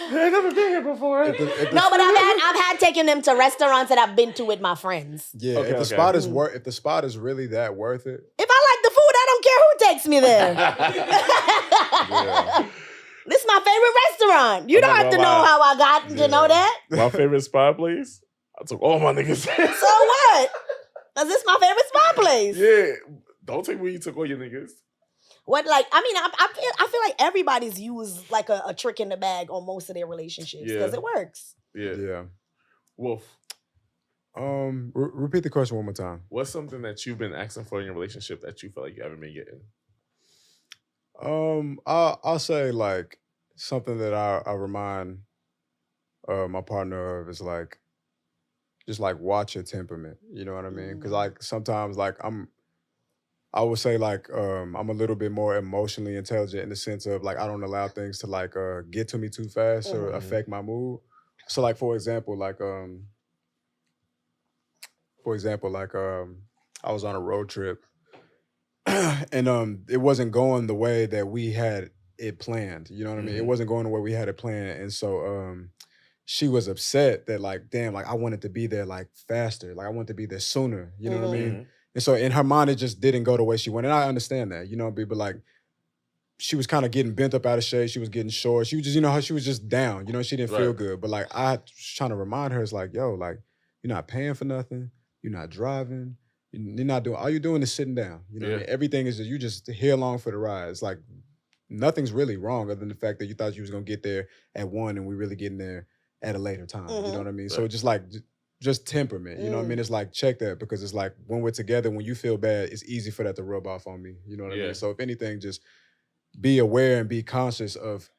I've never been here before. No, but I've had taken them to restaurants that I've been to with my friends. Yeah, Okay, if the okay. spot is if the spot is really that worth it. If I like the food, I don't care who takes me there. Yeah. This is my favorite restaurant. You I'm don't not have to gonna know lie. how I got to know that. My favorite spot place. I took all my niggas. So what? Cause this is my favorite spot place. Yeah. Don't take me. You took all your niggas. What I feel like everybody's used like a trick in the bag on most of their relationships because it works. Yeah. Yeah. Wolf. Repeat the question one more time. What's something that you've been asking for in your relationship that you feel like you haven't been getting? I'll say like something that I remind my partner of is like just like watch your temperament. You know what I mean? Because like sometimes like I would say like I'm a little bit more emotionally intelligent in the sense of like I don't allow things to like get to me too fast or affect my mood. So like for example like I was on a road trip and it wasn't going the way that we had it planned. You know what I mean? It wasn't going the way we had it planned, and so she was upset that like damn like I wanted to be there like faster, like I wanted to be there sooner. You know what I mean? And so in her mind, it just didn't go the way she wanted. And I understand that, you know, but like she was kind of getting bent up out of shape. She was getting short. She was just, you know, she was just down. You know, she didn't feel good. But like I was trying to remind her, it's like, yo, like you're not paying for nothing. You're not driving. You're not doing. All you're doing is sitting down. You know, what I mean? Everything is just you just here along for the ride. It's like nothing's really wrong other than the fact that you thought you was gonna get there at 1 and we really getting there at a later time. You know what I mean? Right. So just like. Just temperament, you know what I mean? It's like, check that because it's like when we're together, when you feel bad, it's easy for that to rub off on me. You know what I mean? So if anything, just be aware and be conscious of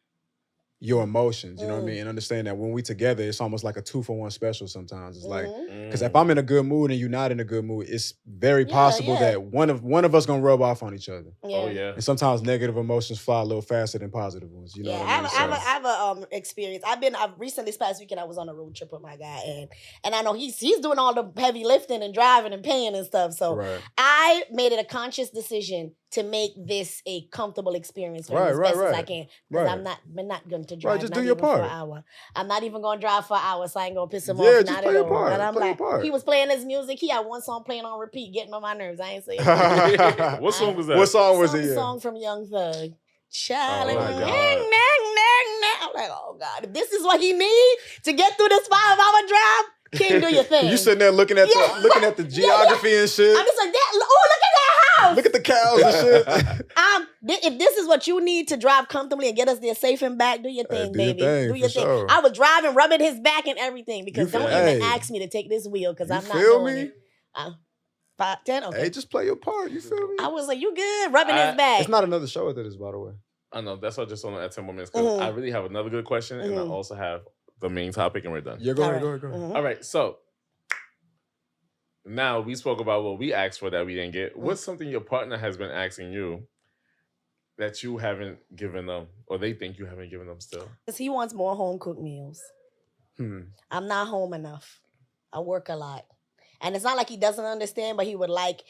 your emotions, you know what I mean? And understand that when we together, it's almost like a 2-for-1 special sometimes. It's like, because if I'm in a good mood and you're not in a good mood, it's very possible that one of us gonna rub off on each other. Oh, yeah. And sometimes negative emotions fly a little faster than positive ones. You know what I mean? I have a experience. I've recently this past weekend I was on a road trip with my guy and I know he's doing all the heavy lifting and driving and paying and stuff. So I made it a conscious decision to make this a comfortable experience for him as best as I can. Because I'm not going to drive just do your part. for an hour. I'm not even going to drive for an hour, so I ain't going to piss him off. Just not play at your all. part. And I'm play like, your part. he was playing his music. He had one song playing on repeat, getting on my nerves. I ain't saying What song was that? What song was it? Song from Young Thug. Charlie. Oh, my God. I'm like, oh God, if this is what he needs to get through this 5-hour drive, King, do your thing. You sitting there looking at the geography and shit. I'm just like, look at that house. Look at the cows and shit. If this is what you need to drive comfortably and get us there safe and back, do your thing, baby. Do your thing. Sure. I was driving, rubbing his back and everything because don't even ask me to take this wheel because I'm not doing it. 5, 10, okay. Hey, just play your part. You feel me? I was like, you good? Rubbing his back. It's not another show after this, by the way. I know. That's why I just want to add 10 more minutes because I really have another good question and I also have the main topic and we're done. Yeah, go ahead. All right, so now we spoke about what we asked for that we didn't get. What's something your partner has been asking you that you haven't given them or they think you haven't given them still? Because he wants more home-cooked meals. I'm not home enough. I work a lot. And it's not like he doesn't understand, but he would like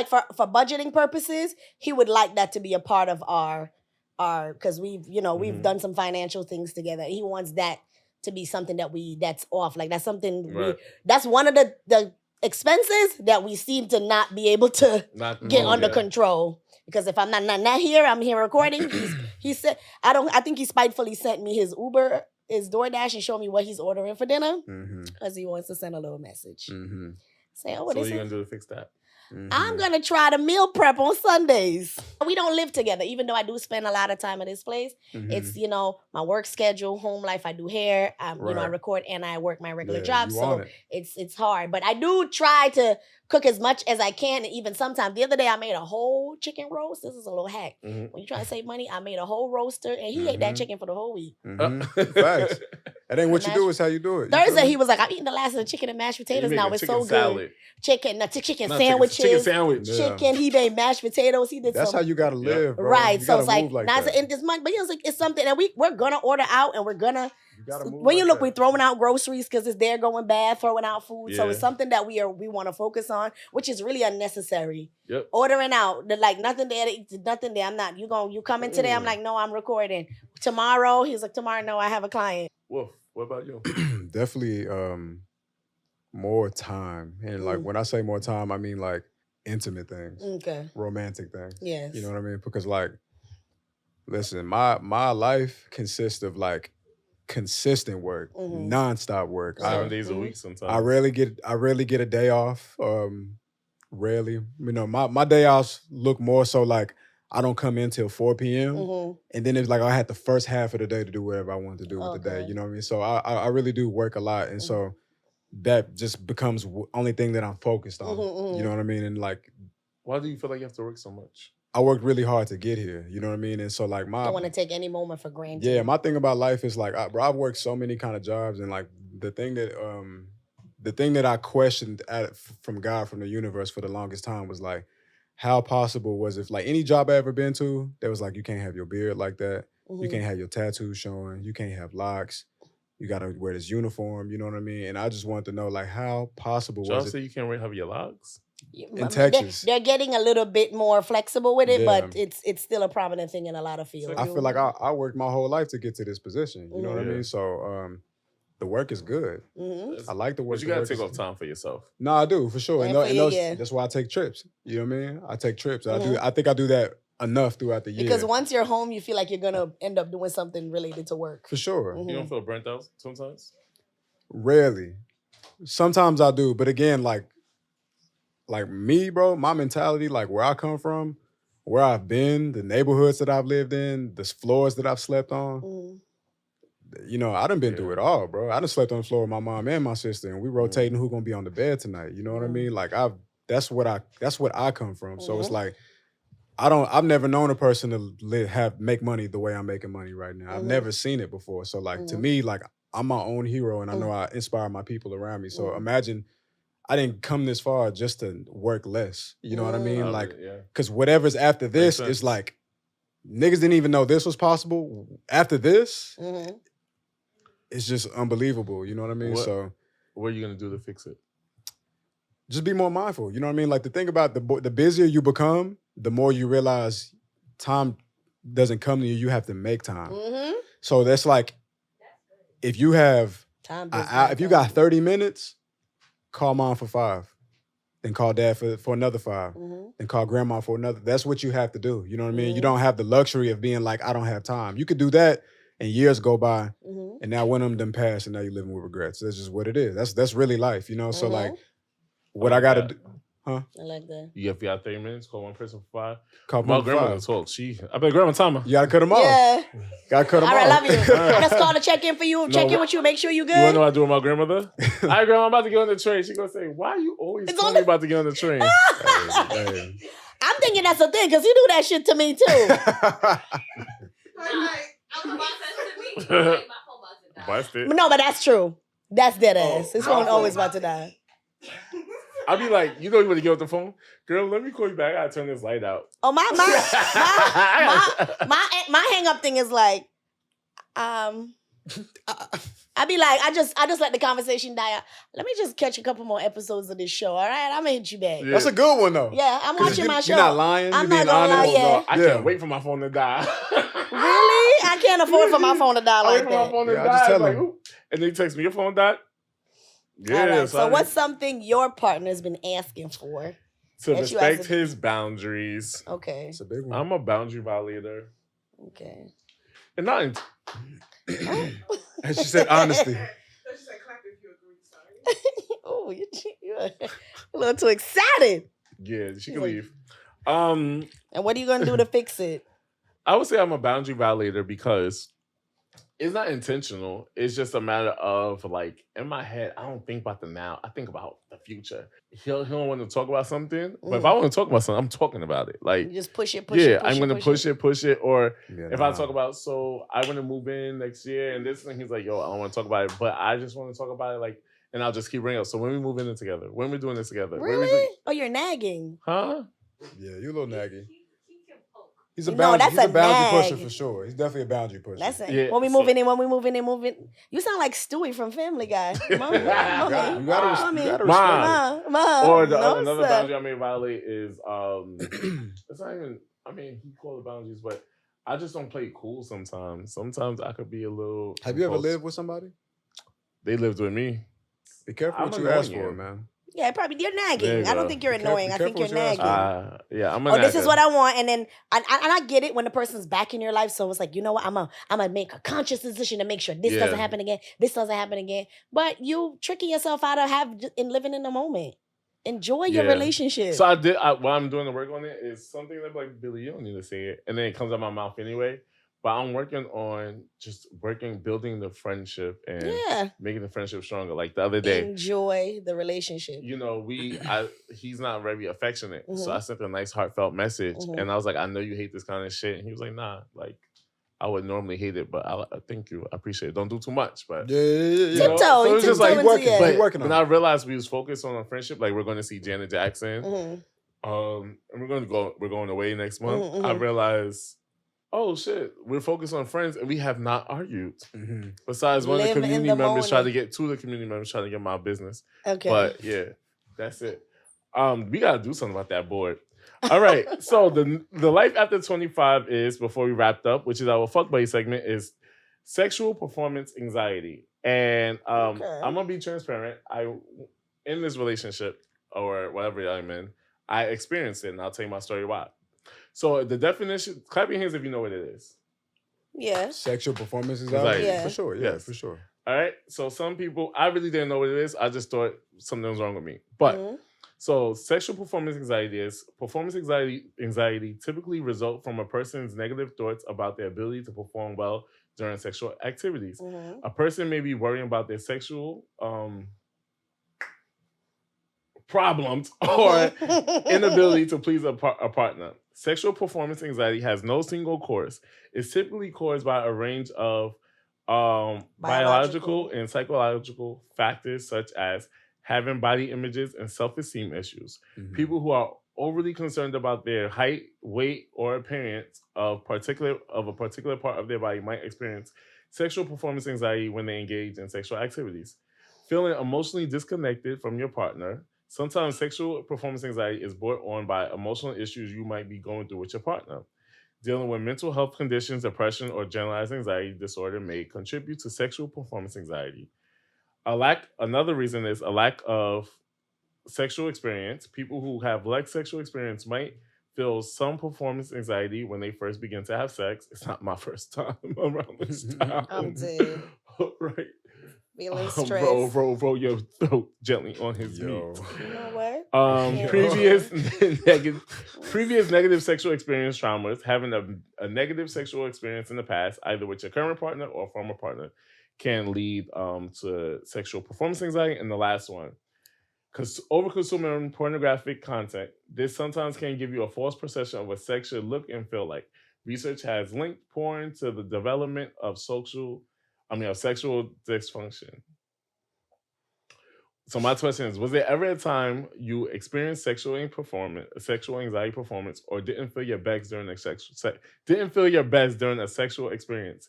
for budgeting purposes, he would like that to be a part of our because we've done some financial things together. He wants that to be something that's off. Like that's something that's one of the expenses that we seem to not be able to get under control. Because if I'm not here, I'm here recording. He said I think he spitefully sent me his Uber, his DoorDash, and showed me what he's ordering for dinner. Because he wants to send a little message. Say, so what are you gonna do to fix that? I'm going to try to meal prep on Sundays. We don't live together, even though I do spend a lot of time at his place. It's, my work schedule, home life. I do hair, I record and I work my regular job. So it's hard. But I do try to cook as much as I can. And even sometimes, the other day I made a whole chicken roast. This is a little hack. When you're trying to save money, I made a whole roaster and he ate that chicken for the whole week. Facts. That ain't what you do, it's how you do it. Thursday, he was like, I'm eating the last of the chicken and mashed potatoes now. It's so salad. good. Chicken sandwiches. Chicken sandwich. Yeah. Chicken, he made mashed potatoes. He did That's how you gotta live, bro. Right. You So gotta it's like, move like not that. in this month, but it's like, it's something that we're going to order out and we're going to, gotta move when you like look, that. we're throwing out groceries because it's there going bad, throwing out food. So Yeah. it's something that we want to focus on, which is really unnecessary. Yep. Ordering out, like nothing there, nothing there. I'm not, you coming today? I'm like, no, I'm recording. Tomorrow, he's like, tomorrow, no, I have a client. Wolf, what about you? Definitely more time. And like when I say more time, I mean like intimate things. Okay. Romantic things. Yes. You know what I mean? Because like, listen, my life consists of like consistent work, nonstop work. 7 days a week sometimes. I rarely get a day off. Rarely. You know, my day offs look more so like I don't come in till 4 p.m. And then it's like I had the first half of the day to do whatever I wanted to do with the day. You know what I mean? So I really do work a lot. And so that just becomes only thing that I'm focused on. You know what I mean? And like, why do you feel like you have to work so much? I worked really hard to get here. You know what I mean? And so like don't want to take any moment for granted. Yeah, my thing about life is like, I've worked so many kind of jobs, and like the thing that I questioned from God, from the universe for the longest time was like, how possible was it, like any job I ever been to, that was like, you can't have your beard like that. You can't have your tattoos showing. You can't have locks. You got to wear this uniform. You know what I mean? And I just wanted to know, like, how possible was it? Say you can't have your locks? In Texas. They're getting a little bit more flexible with it, but it's still a prominent thing in a lot of fields. I feel like I worked my whole life to get to this position. You know what I mean? So the work is good. I like the work. But you got to take off time for yourself. No, I do, for sure. And that's why I take trips. You know what I mean? I take trips. I think I do that enough throughout the year. Because once you're home, you feel like you're going to end up doing something related to work. For sure. You don't feel burnt out sometimes? Rarely. Sometimes I do. But again, like me, bro, my mentality, like where I come from, where I've been, the neighborhoods that I've lived in, the floors that I've slept on, you know, I done been through it all, bro. I done slept on the floor with my mom and my sister, and we rotating who gonna be on the bed tonight. You know what I mean? Like that's what I come from. So it's like, I've never known a person to make money the way I'm making money right now. I've never seen it before. So like, to me, like I'm my own hero, and I know I inspire my people around me. So imagine I didn't come this far just to work less. You know what I mean? Like, because whatever's after this is like, niggas didn't even know this was possible. After this, it's just unbelievable. You know what I mean? So what are you going to do to fix it? Just be more mindful. You know what I mean? Like, the thing about the busier you become, the more you realize time doesn't come to you. You have to make time. So that's like, if you have, if you got 30 minutes, call mom for 5. Then call dad for another 5. Then call grandma for another. That's what you have to do. You know what I mean? You don't have the luxury of being like, I don't have time. You could do that and years go by, and now one of them done passed, and now you're living with regrets. That's just what it is. That's really life, you know? So like, what I gotta do, huh? I like that. You got 30 minutes, call one person for 5. Call my grandma to talk. I bet grandma timer. You gotta cut them off. Yeah. Gotta cut them off. All right, love you. Let's call to check in for you, check in with you, make sure you good. You wanna know what I do with my grandmother? All right, grandma, I'm about to get on the train. She gonna say, why are you always telling me about to get on the train? Hey. I'm thinking that's a thing, because you do that shit to me too. I'm about to me. My phone about to die. Busted. No, but that's true. That's dead ass. His phone always about to die. I'll be like, you know you want to get off the phone? Girl, let me call you back. I gotta turn this light out. Oh, my hang up thing is like, I'd be like, I just let the conversation die out. Let me just catch a couple more episods of this show. All right, I'm gonna hit you back. Yeah. That's a good one though. Yeah, I'm watching my show. You're not lying. I'm You're not gonna lie. Yeah. I can't wait for my phone to die. Really? I can't afford for my phone to die like I wait for my that. phone to Yeah, I die. just tell Like, him. and they text me, your phone died? Yeah. All right. So what's something your partner's been asking for? To that you respect asked to- his boundaries. Okay. It's a big one. I'm a boundary violator. Okay. And not in And she said honesty. So she said, clap if you agree, sorry. Oh, you're a little too excited. Yeah, she can leave. And what are you gonna do to fix it? I would say I'm a boundary violator because It's not intentional. It's just a matter of like in my head, I don't think about the now. I think about the future. He don't want to talk about something, but if I want to talk about something, I'm talking about it. Like You just push it, I'm gonna push it. Or Yeah, if I talk about, so I want to move in next year and this, and he's like, yo, I don't want to talk about it, but I just want to talk about it. Like, and I'll just keep bringing up. So when we move in together, when we're doing this together, when we Really? Oh, you're nagging. huh? Yeah, you a little naggy. He can poke. He's a No, boundary. that's He's a a boundary nag. pusher for sure. He's definitely a boundary pusher. That's it. Yeah, When we so- moving. You sound like Stewie from Family Guy. Mommy. You gotta respect. Mom. Or the, No, another sir. boundary I may violate is it's not even. I mean, he called it boundaries, but I just don't play cool sometimes. Sometimes I could be a little. Have you ever impulsive. lived with somebody? They lived with me. Be careful I'm what you ask annoying. for, man. Yeah, probably you're There nagging. you I don't go. think you're Be careful- annoying. be I think careful you're what you ask nagging. for. Yeah, I'm a Oh, this is nagger. what I want, and then and I get it when the person's back in your life. So it's like, you know what, I'm gonna make a conscious decision to make sure this Yeah. doesn't happen again. This doesn't happen again. But you tricking yourself out of in living in the moment. Enjoy your Yeah. relationship. So while I'm doing the work on it, is something that like, Billy, you don't need to say it, and then it comes out my mouth anyway. But I'm working on building the friendship and yeah, making the friendship stronger. Like the other day, enjoy the relationship. you know, he's not very affectionate. So Mhm. I sent a nice heartfelt message, Mhm. and I was like, I know you hate this kind of shit. And he was like, nah, like I would normally hate it, but I thank you, I appreciate it. Don't do too much, but Yeah. you know, Tiptoe, so he it's just like tiptoe into working, it. but- but working when on I it. realized we was focused on a friendship, like we're going to see Janet Jackson, Mhm. and we're going away next month. Mhm, I mhm. realized, oh shit, we're focused on friends, and we have not argued. Mm-hmm. Besides, one of Live the in community the members tried to moment. get two of the community members trying to get my business. Okay. But yeah, that's it. We gotta do something about that board. All right. So the life after 25 is, before we wrapped up, which is our fuck buddy segment, is sexual performance anxiety. And Okay. I'm gonna be transparent. In this relationship or whatever I'm in, I experienced it, and I'll tell you my story why. So the definition, clap your hands if you know what it is. Yeah. Sexual performance is Anxiety. Yeah. for sure. Yeah, Yes. for sure. All right. So some people, I really didn't know what it is. I just thought something was wrong with me. But Mhm. so sexual performance anxiety typically result from a person's negative thoughts about their ability to perform well during sexual activities. Mhm. A person may be worrying about their sexual problems or inability to please a partner. Sexual performance anxiety has no single cause. It's typically caused by a range of biological and psychological factors, such as having body images and self-esteem issues. Mhm. People who are overly concerned about their height, weight, or appearance of a particular part of their body might experience sexual performance anxiety when they engage in sexual activities. Feeling emotionally disconnected from your partner. Sometimes sexual performance anxiety is brought on by emotional issues you might be going through with your partner. Dealing with mental health conditions, depression, or generalized anxiety disorder may contribute to sexual performance anxiety. Another reason is a lack of sexual experience. People who have less sexual experience might feel some performance anxiety when they first begin to have sex. It's not my first time around this time. I'm dead. Right. Feeling stressed. Roll your throat gently on his meat. Yo. You know what? Yeah. Previous negative sexual experience traumas, having a negative sexual experience in the past, either with your current partner or former partner, can lead to sexual performance anxiety. And the last one, because over-consuming pornographic content, this sometimes can give you a false perception of what sex should look and feel like. Research has linked porn to the development of sexual dysfunction. So my question is, was there ever a time you experienced sexual anxiety performance, or didn't feel your best during a sexual experience,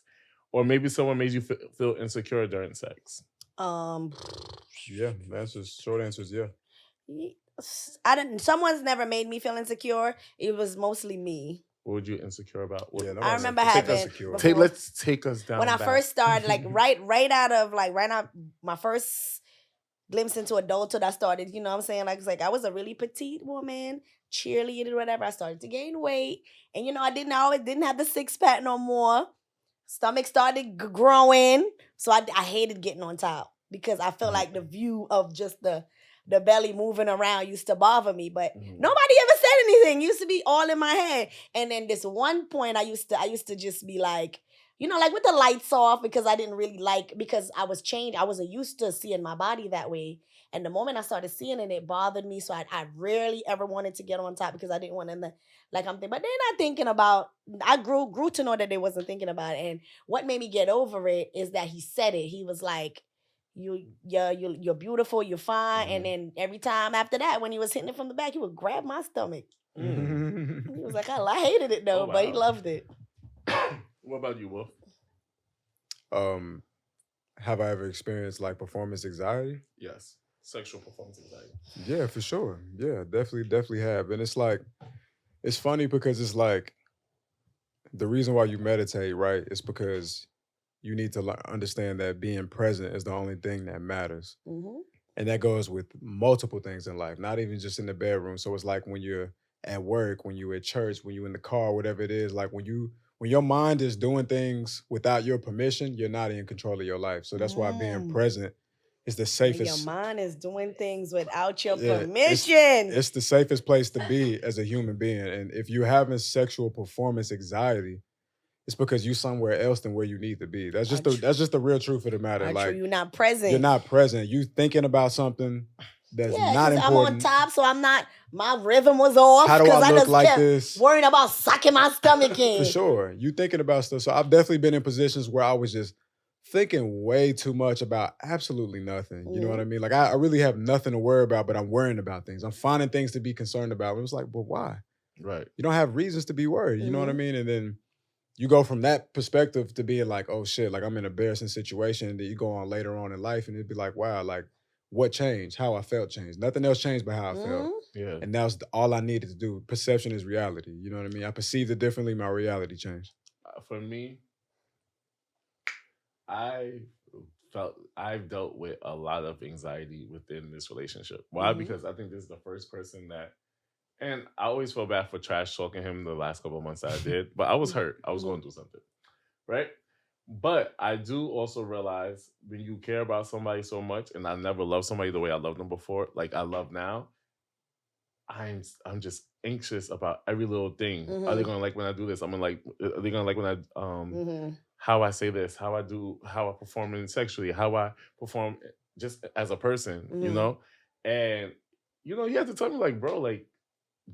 or maybe someone made you feel insecure during sex? Yeah, short answer is yeah. Someone's never made me feel insecure. It was mostly me. What were you insecure about? Yeah, I remember take having us secure. before- Let's take us down. When I back. first started, like right out my first glimpse into adulthood, I started, you know what I'm saying? Like, it's like I was a really petite woman, cheerleader, whatever. I started to gain weight. And you know, I didn't have the six pack no more. Stomach started growing. So I hated getting on top because I felt like the view of just the belly moving around used to bother me. But nobody ever said anything. It used to be all in my head. And then this one point I used to just be like, like with the lights off, because I didn't really because I was changed. I wasn't used to seeing my body that way. And the moment I started seeing it, it bothered me. So I rarely ever wanted to get on top because I didn't want them to, I'm thinking, but they're not thinking about, I grew to know that they wasn't thinking about it. And what made me get over it is that he said it. He was like, you're beautiful, you're fine. And then every time after that, when he was hitting it from the back, he would grab my stomach. He was like, I hated it though, but he loved it. What about you, Wolf? Have I ever experienced like performance anxiety? Yes. Sexual performance anxiety. Yeah, for sure. Yeah, definitely have. And it's like, it's funny because it's like the reason why you meditate, right, is because you need to understand that being present is the only thing that matters. And that goes with multiple things in life, not even just in the bedroom. So it's like when you're at work, when you're at church, when you're in the car, whatever it is, like when your mind is doing things without your permission, you're not in control of your life. So that's why being present is the safest. Your mind is doing things without your permission. It's the safest place to be as a human being. And if you're having sexual performance anxiety, it's because you're somewhere else than where you need to be. That's just the real truth of the matter. Like, you're not present. You're not present. You thinking about something that's not important. I'm on top, so I'm not. My rhythm was off. How do I look like this? Worrying about sucking my stomach in. For sure, you thinking about stuff. So I've definitely been in positions where I was just thinking way too much about absolutely nothing. You know what I mean? Like I really have nothing to worry about, but I'm worrying about things. I'm finding things to be concerned about. It was like, but why? Right. You don't have reasons to be worried. You know what I mean? And then you go from that perspective to being like, oh shit, like I'm in an embarrassing situation. And then you go on later on in life and it'd be like, wow, like what changed? How I felt changed. Nothing else changed but how I felt. Yeah. And that was all I needed to do. Perception is reality. You know what I mean? I perceived it differently. My reality changed. For me, I've dealt with a lot of anxiety within this relationship. Why? Because I think this is the first person that, and I always feel bad for trash talking him the last couple of months that I did, but I was hurt. I was going through something, right? But I do also realize when you care about somebody so much, and I never loved somebody the way I loved them before, like I love now, I'm just anxious about every little thing. Are they gonna like when I do this? Are they gonna like when I how I say this, how I perform in sexually, how I perform just as a person, you know? And you have to tell me like, bro, like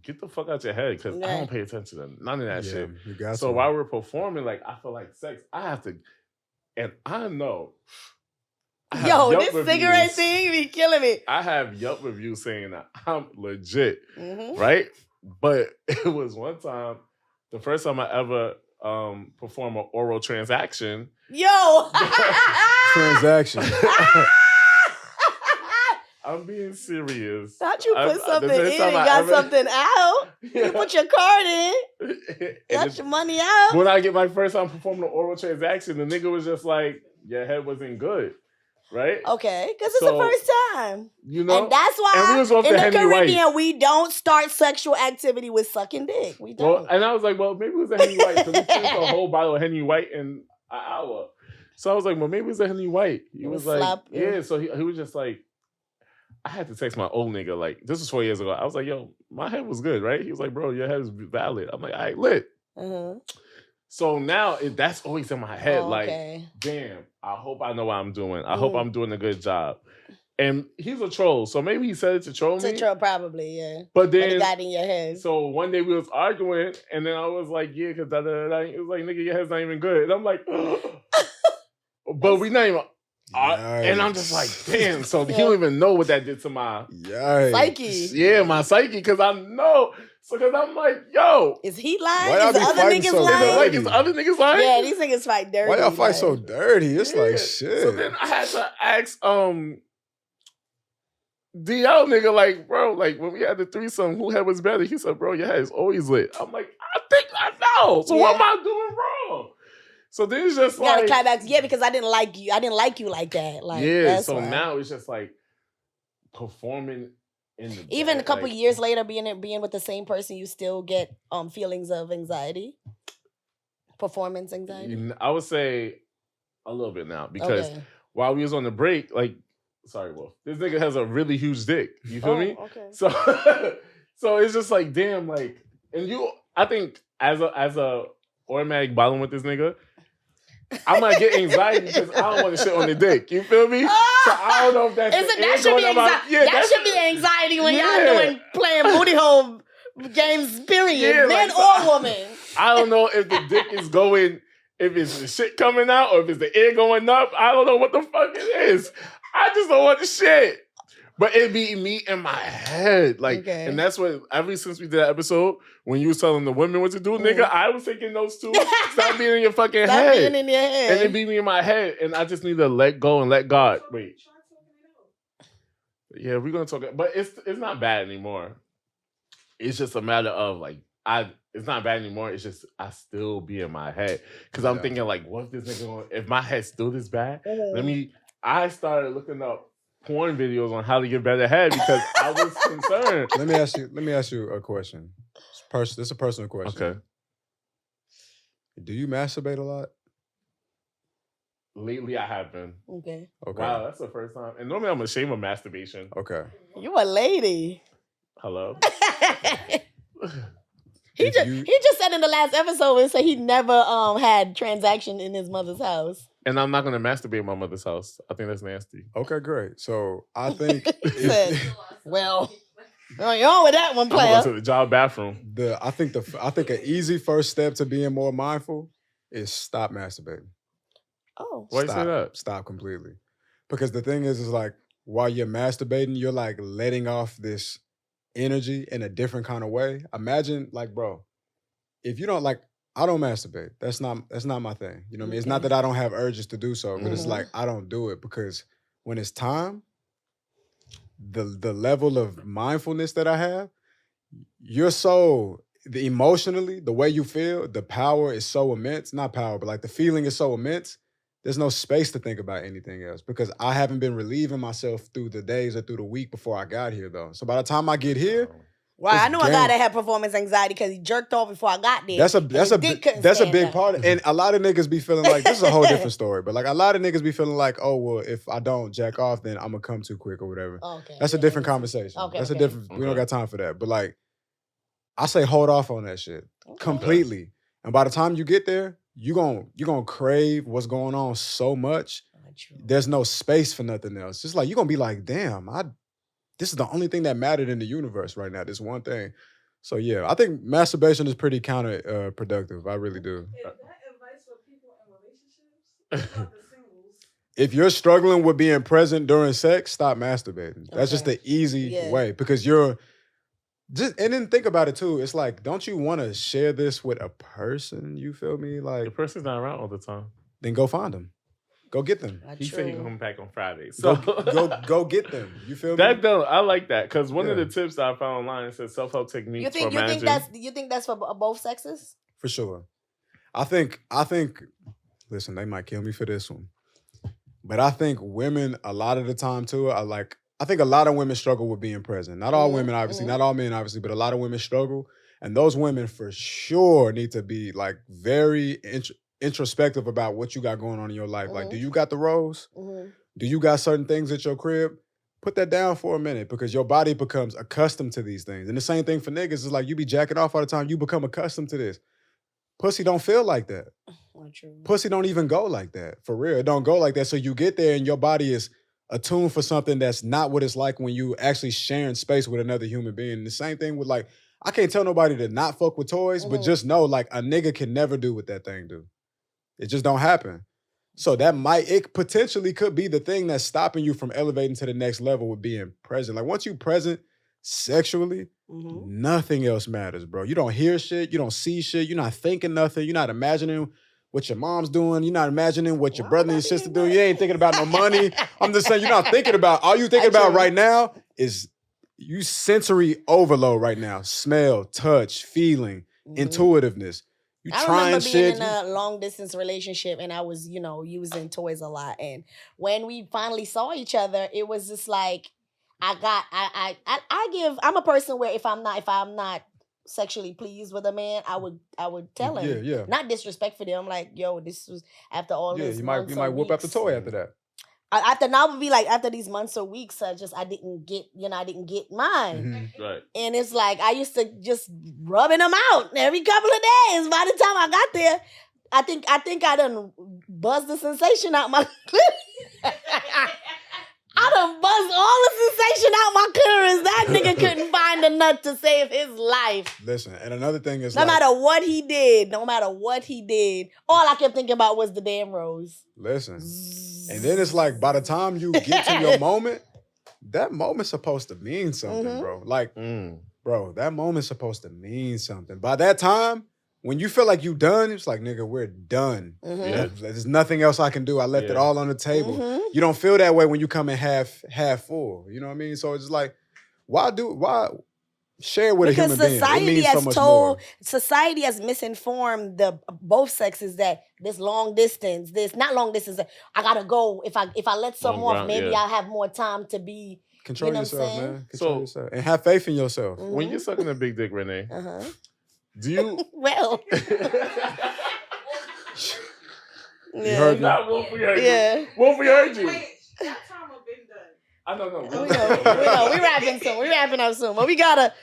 get the fuck out your head because I don't pay attention to none of that shit. So while we're performing, like I feel like sex, I have to, and I know. This cigarette thing be killing me. I have Yelp reviews saying that I'm legit, right? But it was one time, the first time I ever perform an oral transaction. Transaction. I'm being serious. Thought you put something in and got something out. You put your card in, got your money out. When I get my first time performing an oral transaction, the nigga was just like, your head wasn't good. Right? Okay, because it's the first time. You know? And that's why we was off in the Caribbean, White. we don't start sexual activity with sucking dick. We don't. Well, and I was like, well, maybe it was a Henny White. Because we finished a whole bottle of Henny White in an hour. So I was like, well, maybe it was a Henny White. He was like, so he was just like, I had to text my old nigga, like, this was 4 years ago. I was like, yo, my head was good, right? He was like, bro, your head is valid. I'm like, all right, lit. So now that's always in my head. Like, damn, I hope I know what I'm doing. I hope I'm doing a good job. And he's a troll. So maybe he said it to troll me. To troll, probably, yeah. But then it got in your head. So one day we was arguing and then I was like, yeah, because it was like, nigga, your head's not even good. And I'm like, but we not even... and I'm just like, damn. So he don't even know what that did to my psyche. Yeah, my psyche. Because I know. So because I'm like, yo, is he lying? Is the other niggas lying? Like, is the other niggas lying? Yeah, these niggas fight dirty. Why y'all fight so dirty? It's like shit. So then I had to ask DL nigga, like, bro, like when we had the threesome, who head was better? He said, bro, your head is always lit. I'm like, I think I know. So what am I doing wrong? So then it's just like, gotta clap back. Yeah, because I didn't like you. I didn't like you like that. Like, so now it's just like performing in the even a couple years later, being with the same person, you still get feelings of anxiety, performance anxiety. I would say a little bit now because while we was on the break, like, sorry, Wolf, this nigga has a really huge dick. You feel me? Okay. So it's just like, damn, like, and I think as a automatic bottom with this nigga. I might get anxiety because I don't want to shit on the dick. You feel me? So I don't know if that's That should be anxiety. That should be anxiety when y'all playing booty hole games. Period, man or woman. I don't know if the dick is going, if it's the shit coming out, or if it's the air going up. I don't know what the fuck it is. I just don't want the shit. But it be me in my head. And that's what, ever since we did that episode, when you was telling the women what to do, nigga, I was taking those too. Stop being in your fucking head. Stop being in your head. And it be me in my head. And I just need to let go and let God. Wait. Yeah, we're going to talk. But it's not bad anymore. It's just a matter of, it's not bad anymore. It's just, I still be in my head. Because I'm thinking, what if this nigga, if my head's still this bad, I started looking up porn videos on how to get better head because I was concerned. Let me ask you a question. This is a personal question. Okay. Do you masturbate a lot? Lately, I have been. Okay. Wow, that's the first time. And normally, I'm ashamed of masturbation. Okay. You a lady. Hello. He just said in the last episode and said he never had transaction in his mother's house. And I'm not going to masturbate in my mother's house. I think that's nasty. Okay, great. So I think well, you're on with that one, player. I'm going to the job bathroom. I think an easy first step to being more mindful is stop masturbating. Oh, why you say that? Stop completely. Because the thing is while you're masturbating, you're letting off this energy in a different kind of way. Imagine, bro, if you don't I don't masturbate. That's not my thing. You know what I mean? It's not that I don't have urges to do so, but it's I don't do it because when it's time, the level of mindfulness that I have, emotionally, the way you feel, the power is so immense. Not power, but the feeling is so immense. There's no space to think about anything else because I haven't been relieving myself through the days or through the week before I got here, though. So by the time I get here, well, I know a guy that had performance anxiety because he jerked off before I got there. That's a big part of it. And a lot of niggas be feeling this is a whole different story, but a lot of niggas be feeling oh, well, if I don't jack off, then I'm gonna come too quick or whatever. Okay. That's a different conversation. Okay. That's a different, we don't got time for that. But I say hold off on that shit completely. And by the time you get there, you gonna crave what's going on so much. There's no space for nothing else. It's you're gonna be damn, this is the only thing that mattered in the universe right now, this one thing. So yeah, I think masturbation is pretty counterproductive. I really do. Is that advice for people in relationships? Not the singles. If you're struggling with being present during sex, stop masturbating. That's just the easy way because you're just, and then think about it too. It's don't you want to share this with a person? You feel me? The person's not around all the time. Then go find them. Go get them. He said he'll come back on Friday. So go get them. You feel me? I like that because one of the tips that I found online says self-help techniques for managing. You think that's for both sexes? For sure. I think. Listen, they might kill me for this one, but I think women a lot of the time too are I think a lot of women struggle with being present. Not all women, obviously. Not all men, obviously, but a lot of women struggle, and those women for sure need to be very introspective about what you got going on in your life. Do you got the rose? Do you got certain things at your crib? Put that down for a minute because your body becomes accustomed to these things. And the same thing for niggas is you be jacking off all the time. You become accustomed to this. Pussy don't feel like that. Not true. Pussy don't even go like that. For real. It don't go like that. So you get there and your body is attuned for something that's not what it's like when you actually sharing space with another human being. And the same thing with I can't tell nobody to not fuck with toys, but just know a nigga can never do what that thing do. It just don't happen. So it potentially could be the thing that's stopping you from elevating to the next level with being present. Once you present sexually, nothing else matters, bro. You don't hear shit. You don't see shit. You're not thinking nothing. You're not imagining what your mom's doing. You're not imagining what your brother and your sister doing. You ain't thinking about no money. I'm just saying you're not thinking about, all you thinking about right now is you sensory overload right now. Smell, touch, feeling, intuitiveness. I remember being in a long distance relationship and I was, using toys a lot. And when we finally saw each other, it was just I'm a person where if I'm not sexually pleased with a man, I would tell him. Yeah. Not disrespectfully. I'm yo, this was after all this. You might whoop out the toy after that. Now would be after these months or weeks, I didn't get mine. Right. And it's I used to just rubbing them out every couple of days. By the time I got there, I think I done buzzed the sensation out my I done buzzed all the sensation out my clitoris. That nigga couldn't find a nut to save his life. Listen, and another thing is no matter what he did, all I kept thinking about was the damn rose. Listen. And then it's like by the time you get to your moment, that moment's supposed to mean something, bro. Like, bro, that moment's supposed to mean something. By that time, when you feel like you done, it's like, nigga, we're done. Yeah. There's nothing else I can do. I left it all on the table. You don't feel that way when you come in half full. You know what I mean? So it's like, why share with because a human being? It means so much more. Society has misinformed both sexes that this long distance, not long distance. I gotta go. If I let some off, maybe I'll have more time to be. Control yourself, man. Control yourself. And have faith in yourself. When you're sucking a big dick, Renee, do you... well... You heard me? Not Wolfie heard you. Wolfie heard you. Wait, that time I've been done. I don't know. We know. We wrapping soon. We wrapping up soon. But we gotta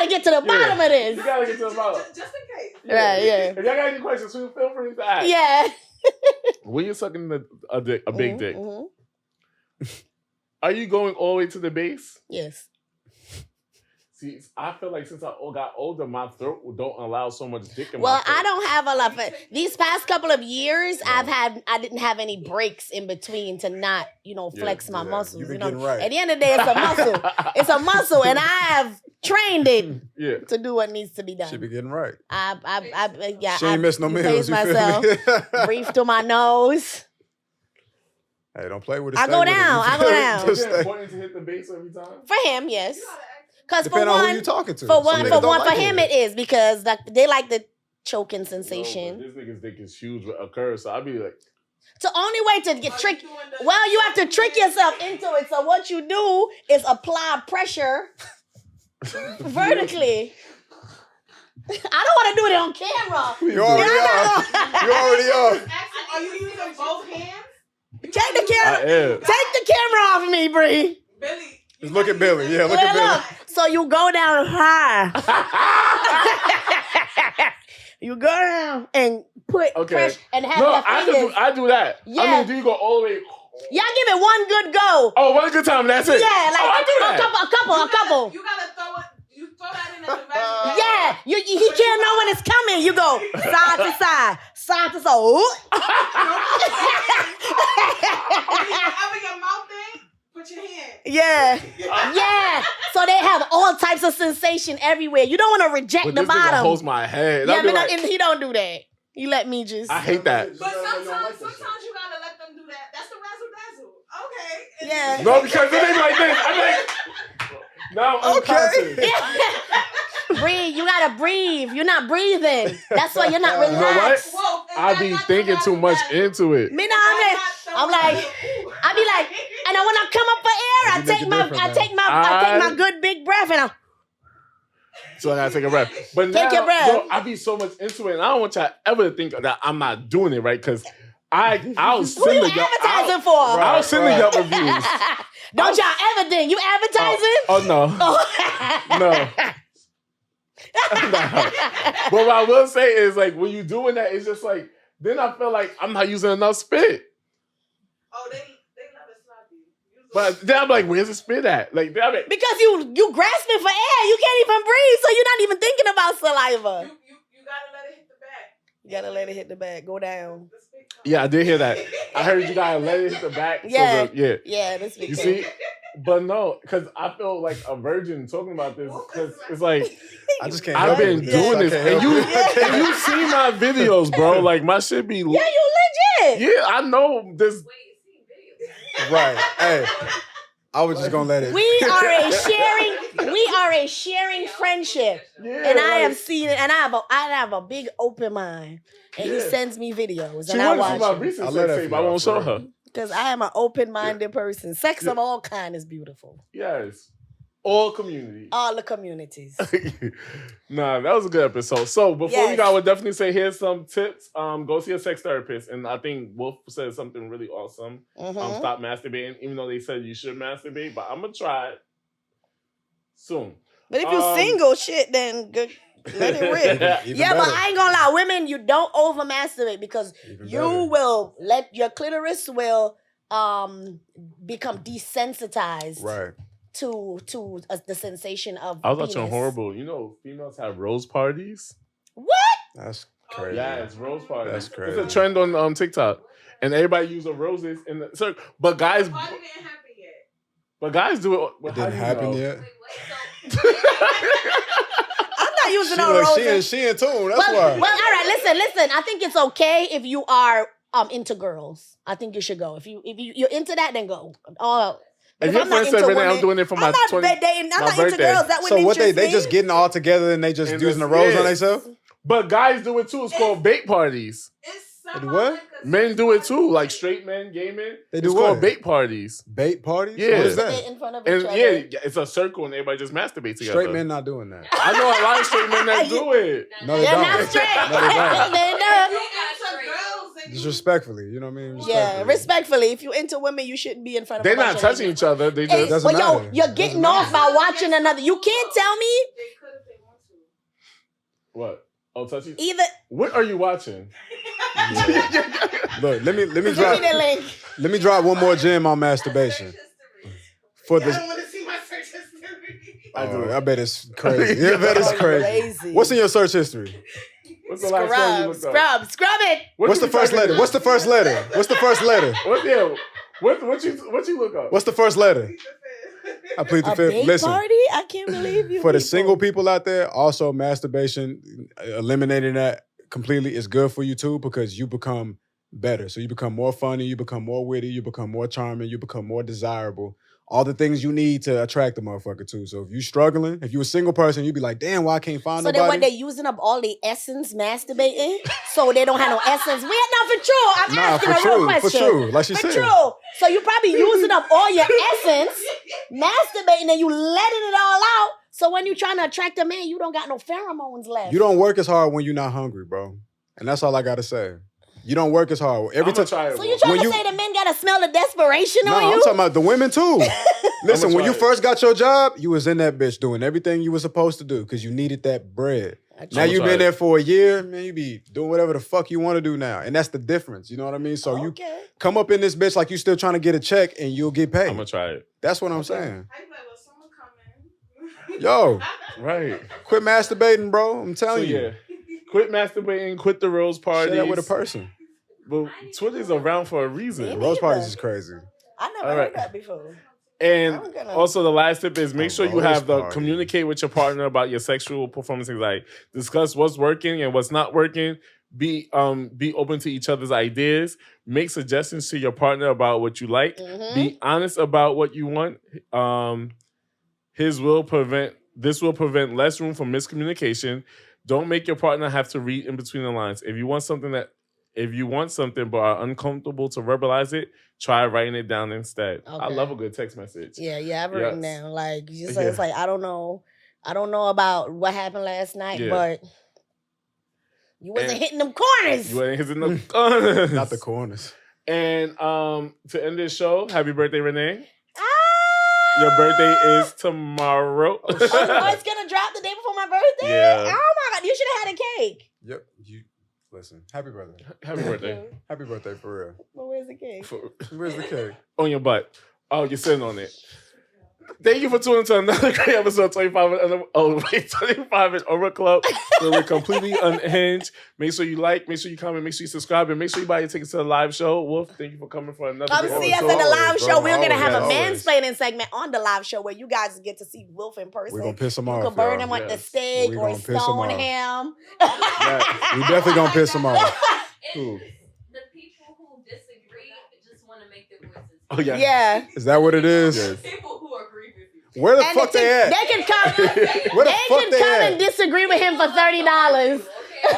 get to the bottom of this. You gotta get to the bottom. Just in case. Right, If y'all got any questions, feel free to ask. Yeah. When you're sucking a big dick, are you going all the way to the base? Yes. See, I feel like since I got older, my throat don't allow so much dick in my Well, throat. I don't have a lot of these past couple of years. I didn't have any breaks in between to not, flex my muscles. You've been getting right. At the end of the day, it's a muscle. It's a muscle, and I have trained it to do what needs to be done. She be getting right. She ain't miss no meals. Myself, breathe through my nose. Hey, don't play with it. I go down. Is it important to hit the base every time? For him, yes. Because depending on who you talking to. For him it is because they like the choking sensation. No, this nigga's dick is huge with a curve, so I'd be like. It's the only way to get tricked. Well, you have to trick yourself into it. So what you do is apply pressure vertically. I don't want to do it on camera. You already are. Are you using both hands? Take the camera off of me, Bree. Billy. Just look at Billy. Yeah, look at Billy. So you go down high. You go down and put pressure and have your fingers. I do that. Yeah. I mean, do you go all the way? Y'all give it one good go. Oh, one good time. That's it. Yeah, like I do that. a couple. You gotta throw it. You throw that in at the back. Yeah, he can't know when it's coming. You go side to side. Ooh. Wherever your mouth is, put your hand. Yeah. So they have all types of sensation everywhere. You don't want to reject the bottom. Nigga holds my head. Yeah, but he don't do that. He let me just. I hate that. But sometimes you gotta let them do that. That's the razzle dazzle. Okay. Yeah. No, because it ain't like this. I'm like. Now I'm unconscious. Breathe. You gotta breathe. You're not breathing. That's why you're not relaxed. You know what? I be thinking too much into it. Me I'm like, I be like, and when I come up for air, I take my good big breath and so I gotta take a breath. But take your breath. Bro, I be so much into it, and I don't want y'all ever to think that I'm not doing it right, because I'll send who you advertising for? I'll send the Yelp reviews. Don't y'all ever think you advertising? Oh no. No. But what I will say is, like, when you doing that, it's just like, then I feel like I'm not using enough spit. Oh, they love it sloppy. But then I'm like, where's the spit at? Like, damn it. Because you grasping for air, you can't even breathe, so you're not even thinking about saliva. You gotta let it hit the back. You gotta let it hit the back, go down. Yeah, I did hear that. I heard you gotta let it hit the back. Yeah. So Yeah, this you see? But no, because I feel like a virgin talking about this, because it's like, I just can't. I've been doing this, and you see my videos, bro. Like, my shit be. Yeah, you legit. Yeah, I know this. Right. Hey, I was just gonna let it. We are a sharing friendship. Yeah, and I have seen it, and I have a big open mind. And he sends me videos, and I watch my it. recent sex tape. I won't show her. Because I am an open-minded person. Sex of all kind is beautiful. Yes. All communities. All the communities. Nah, that was a good episode. So before we go, I would definitely say here's some tips. Go see a sex therapist. And I think Wolf said something really awesome. Stop masturbating, even though they said you should masturbate. But I'm gonna try it soon. But if you're single, then good. Let it rip. Even Yeah, but better. I ain't gonna lie, women, you don't over masturbate because Even you better. will let your clitoris will become desensitized Right. to the sensation of I was watching penis. horrible. You know, females have rose parties. What? That's crazy. Yeah, it's rose parties. That's crazy. It's a trend on TikTok, and everybody use the roses in the circle. But guys, The party didn't happen yet. but guys do it. It didn't happen yet. I'm not using no roses. She in tune. That's Well, why. all right, listen. I think it's okay if you are into girls. I think you should go. If you're into that, then go. And your friend said, Renee, I'm doing it for my 20th I'm not into birthday. girls. That So wouldn't what interest they me. just getting all together and they just And using the that's rose on it. themselves? But guys do it too. It's called bait parties. It's They do somehow what? like a Men do it sex too, like party. straight men, gay men. They do it's what? called bait parties. Bait parties? Yeah. What is Sit that? in front of And each other. yeah, it's a circle and everybody just masturbate together. Straight men not doing that. I know a lot of straight men that do it. No, they They're don't. not straight. No, they don't. They're If not. you into girls and you Disrespectfully, you know what I mean? Yeah, respectfully. If you're into women, you shouldn't be in front of. They're a bunch not of touching ladies. each other. They Hey, just Doesn't but yo, matter. you're Doesn't getting matter. off by watching another. You can't tell me they could if they want to. what? Oh, touching. either. What are you watching? Look, let me Give drop me the link. let me drop one more gem on masturbation. For I don't the want to see my search history. I do. I bet it's crazy. Yeah, I bet it's crazy. Crazy. What's in your search history? What's the last song you looked up? Scrub it. What's the first letter? What's the first letter? What's the first letter? What you look up? What's the first letter? I plead the A fifth. bait Listen, party? I can't believe you. for the people. single people out there, also masturbation, eliminating that completely is good for you too because you become better. So you become more funny, you become more witty, you become more charming, you become more desirable. All the things you need to attract a motherfucker too. So if you struggling, if you a single person, you'd be like, damn, why I can't find So nobody? then what, they using up all the essence masturbating? So they don't have no essence. We not for true. I'm asking a real question. For true. Like she For said. true. So you probably using up all your essence, masturbating, and you letting it all out. So when you trying to attract a man, you don't got no pheromones left. You don't work as hard when you're not hungry, bro. And that's all I gotta say. You don't work as hard. Every time. try it. So you trying when to you- say the men gotta smell the desperation No, on you? I'm talking about the women too. Listen, when try you it. first got your job, you was in that bitch doing everything you were supposed to do because you needed that bread. Now you've try been it. there for a year, man, you be doing whatever the fuck you want to do now. And that's the difference, you know what I mean? So you Okay. come up in this bitch like you still trying to get a check and you'll get paid. I'm gonna try it. That's what I'm saying. I be like, well, someone coming. Yo, Right. quit masturbating, bro. I'm So telling you. yeah, quit masturbating. Quit the rose parties. Share that with a person. But Twitter's around for a reason. Me Rose neither. parties is crazy. I never All heard right. that before. And I'm gonna- also the last tip is make A sure you rose have the party. communicate with your partner about your sexual performance anxiety. Discuss what's working and what's not working. Be open to each other's ideas. Make suggestions to your partner about what you like. Mhm. Be honest about what you want. This will prevent less room for miscommunication. Don't make your partner have to read in between the lines. If you want something but are uncomfortable to verbalize it, try writing it down instead. I Okay. love a good text message. Yeah, I've written Yes. down. Like you Yeah. said, it's like I don't know about what happened last night, Yeah. but you wasn't And- hitting them corners. You ain't hitting the corners. Not the corners. And to end this show, happy birthday, Renee. Ah! Your birthday is tomorrow. Oh, it's gonna drop the day before my birthday. Yeah. Oh my god, you should have had a cake. Yep. You listen. Happy birthday. Happy birthday. Happy birthday for real. But where's the cake? Where's the cake? On your butt. Oh, you're sitting on it. Thank you for tuning to another great episode of 25 and Over Club, where we're completely unhinged. Make sure you like, make sure you comment, make sure you subscribe, and make sure you buy your tickets to the live show. Wolf, thank you for coming for another Come great see us episode. in the live Always, show. bro. We're gonna have a Always. mansplaining segment on the live show where you guys get to see Wolf in person. We're gonna piss them You off. can burn y'all. him at the Yes. stake We or gonna piss 'em stone off. him. We definitely gonna piss them off. Who? The people who disagree just want to make their voices. Oh, yeah. Yeah. Is that what it is? Yes. People who agree with you. Where the And fuck the they thing- at? They can come. Where the They fuck can they come at? and disagree with him for $30.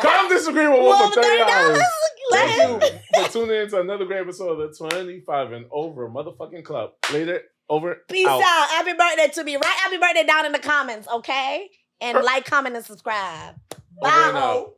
Come disagree with Well, Wolf for $30. Let him. Thank you for tuning in to another great episode of the 25 and Over motherfucking Club. Later, over. Peace out. Happy birthday to me. Write happy birthday down in the comments, okay? And like, comment, and subscribe. Over and Bye. out.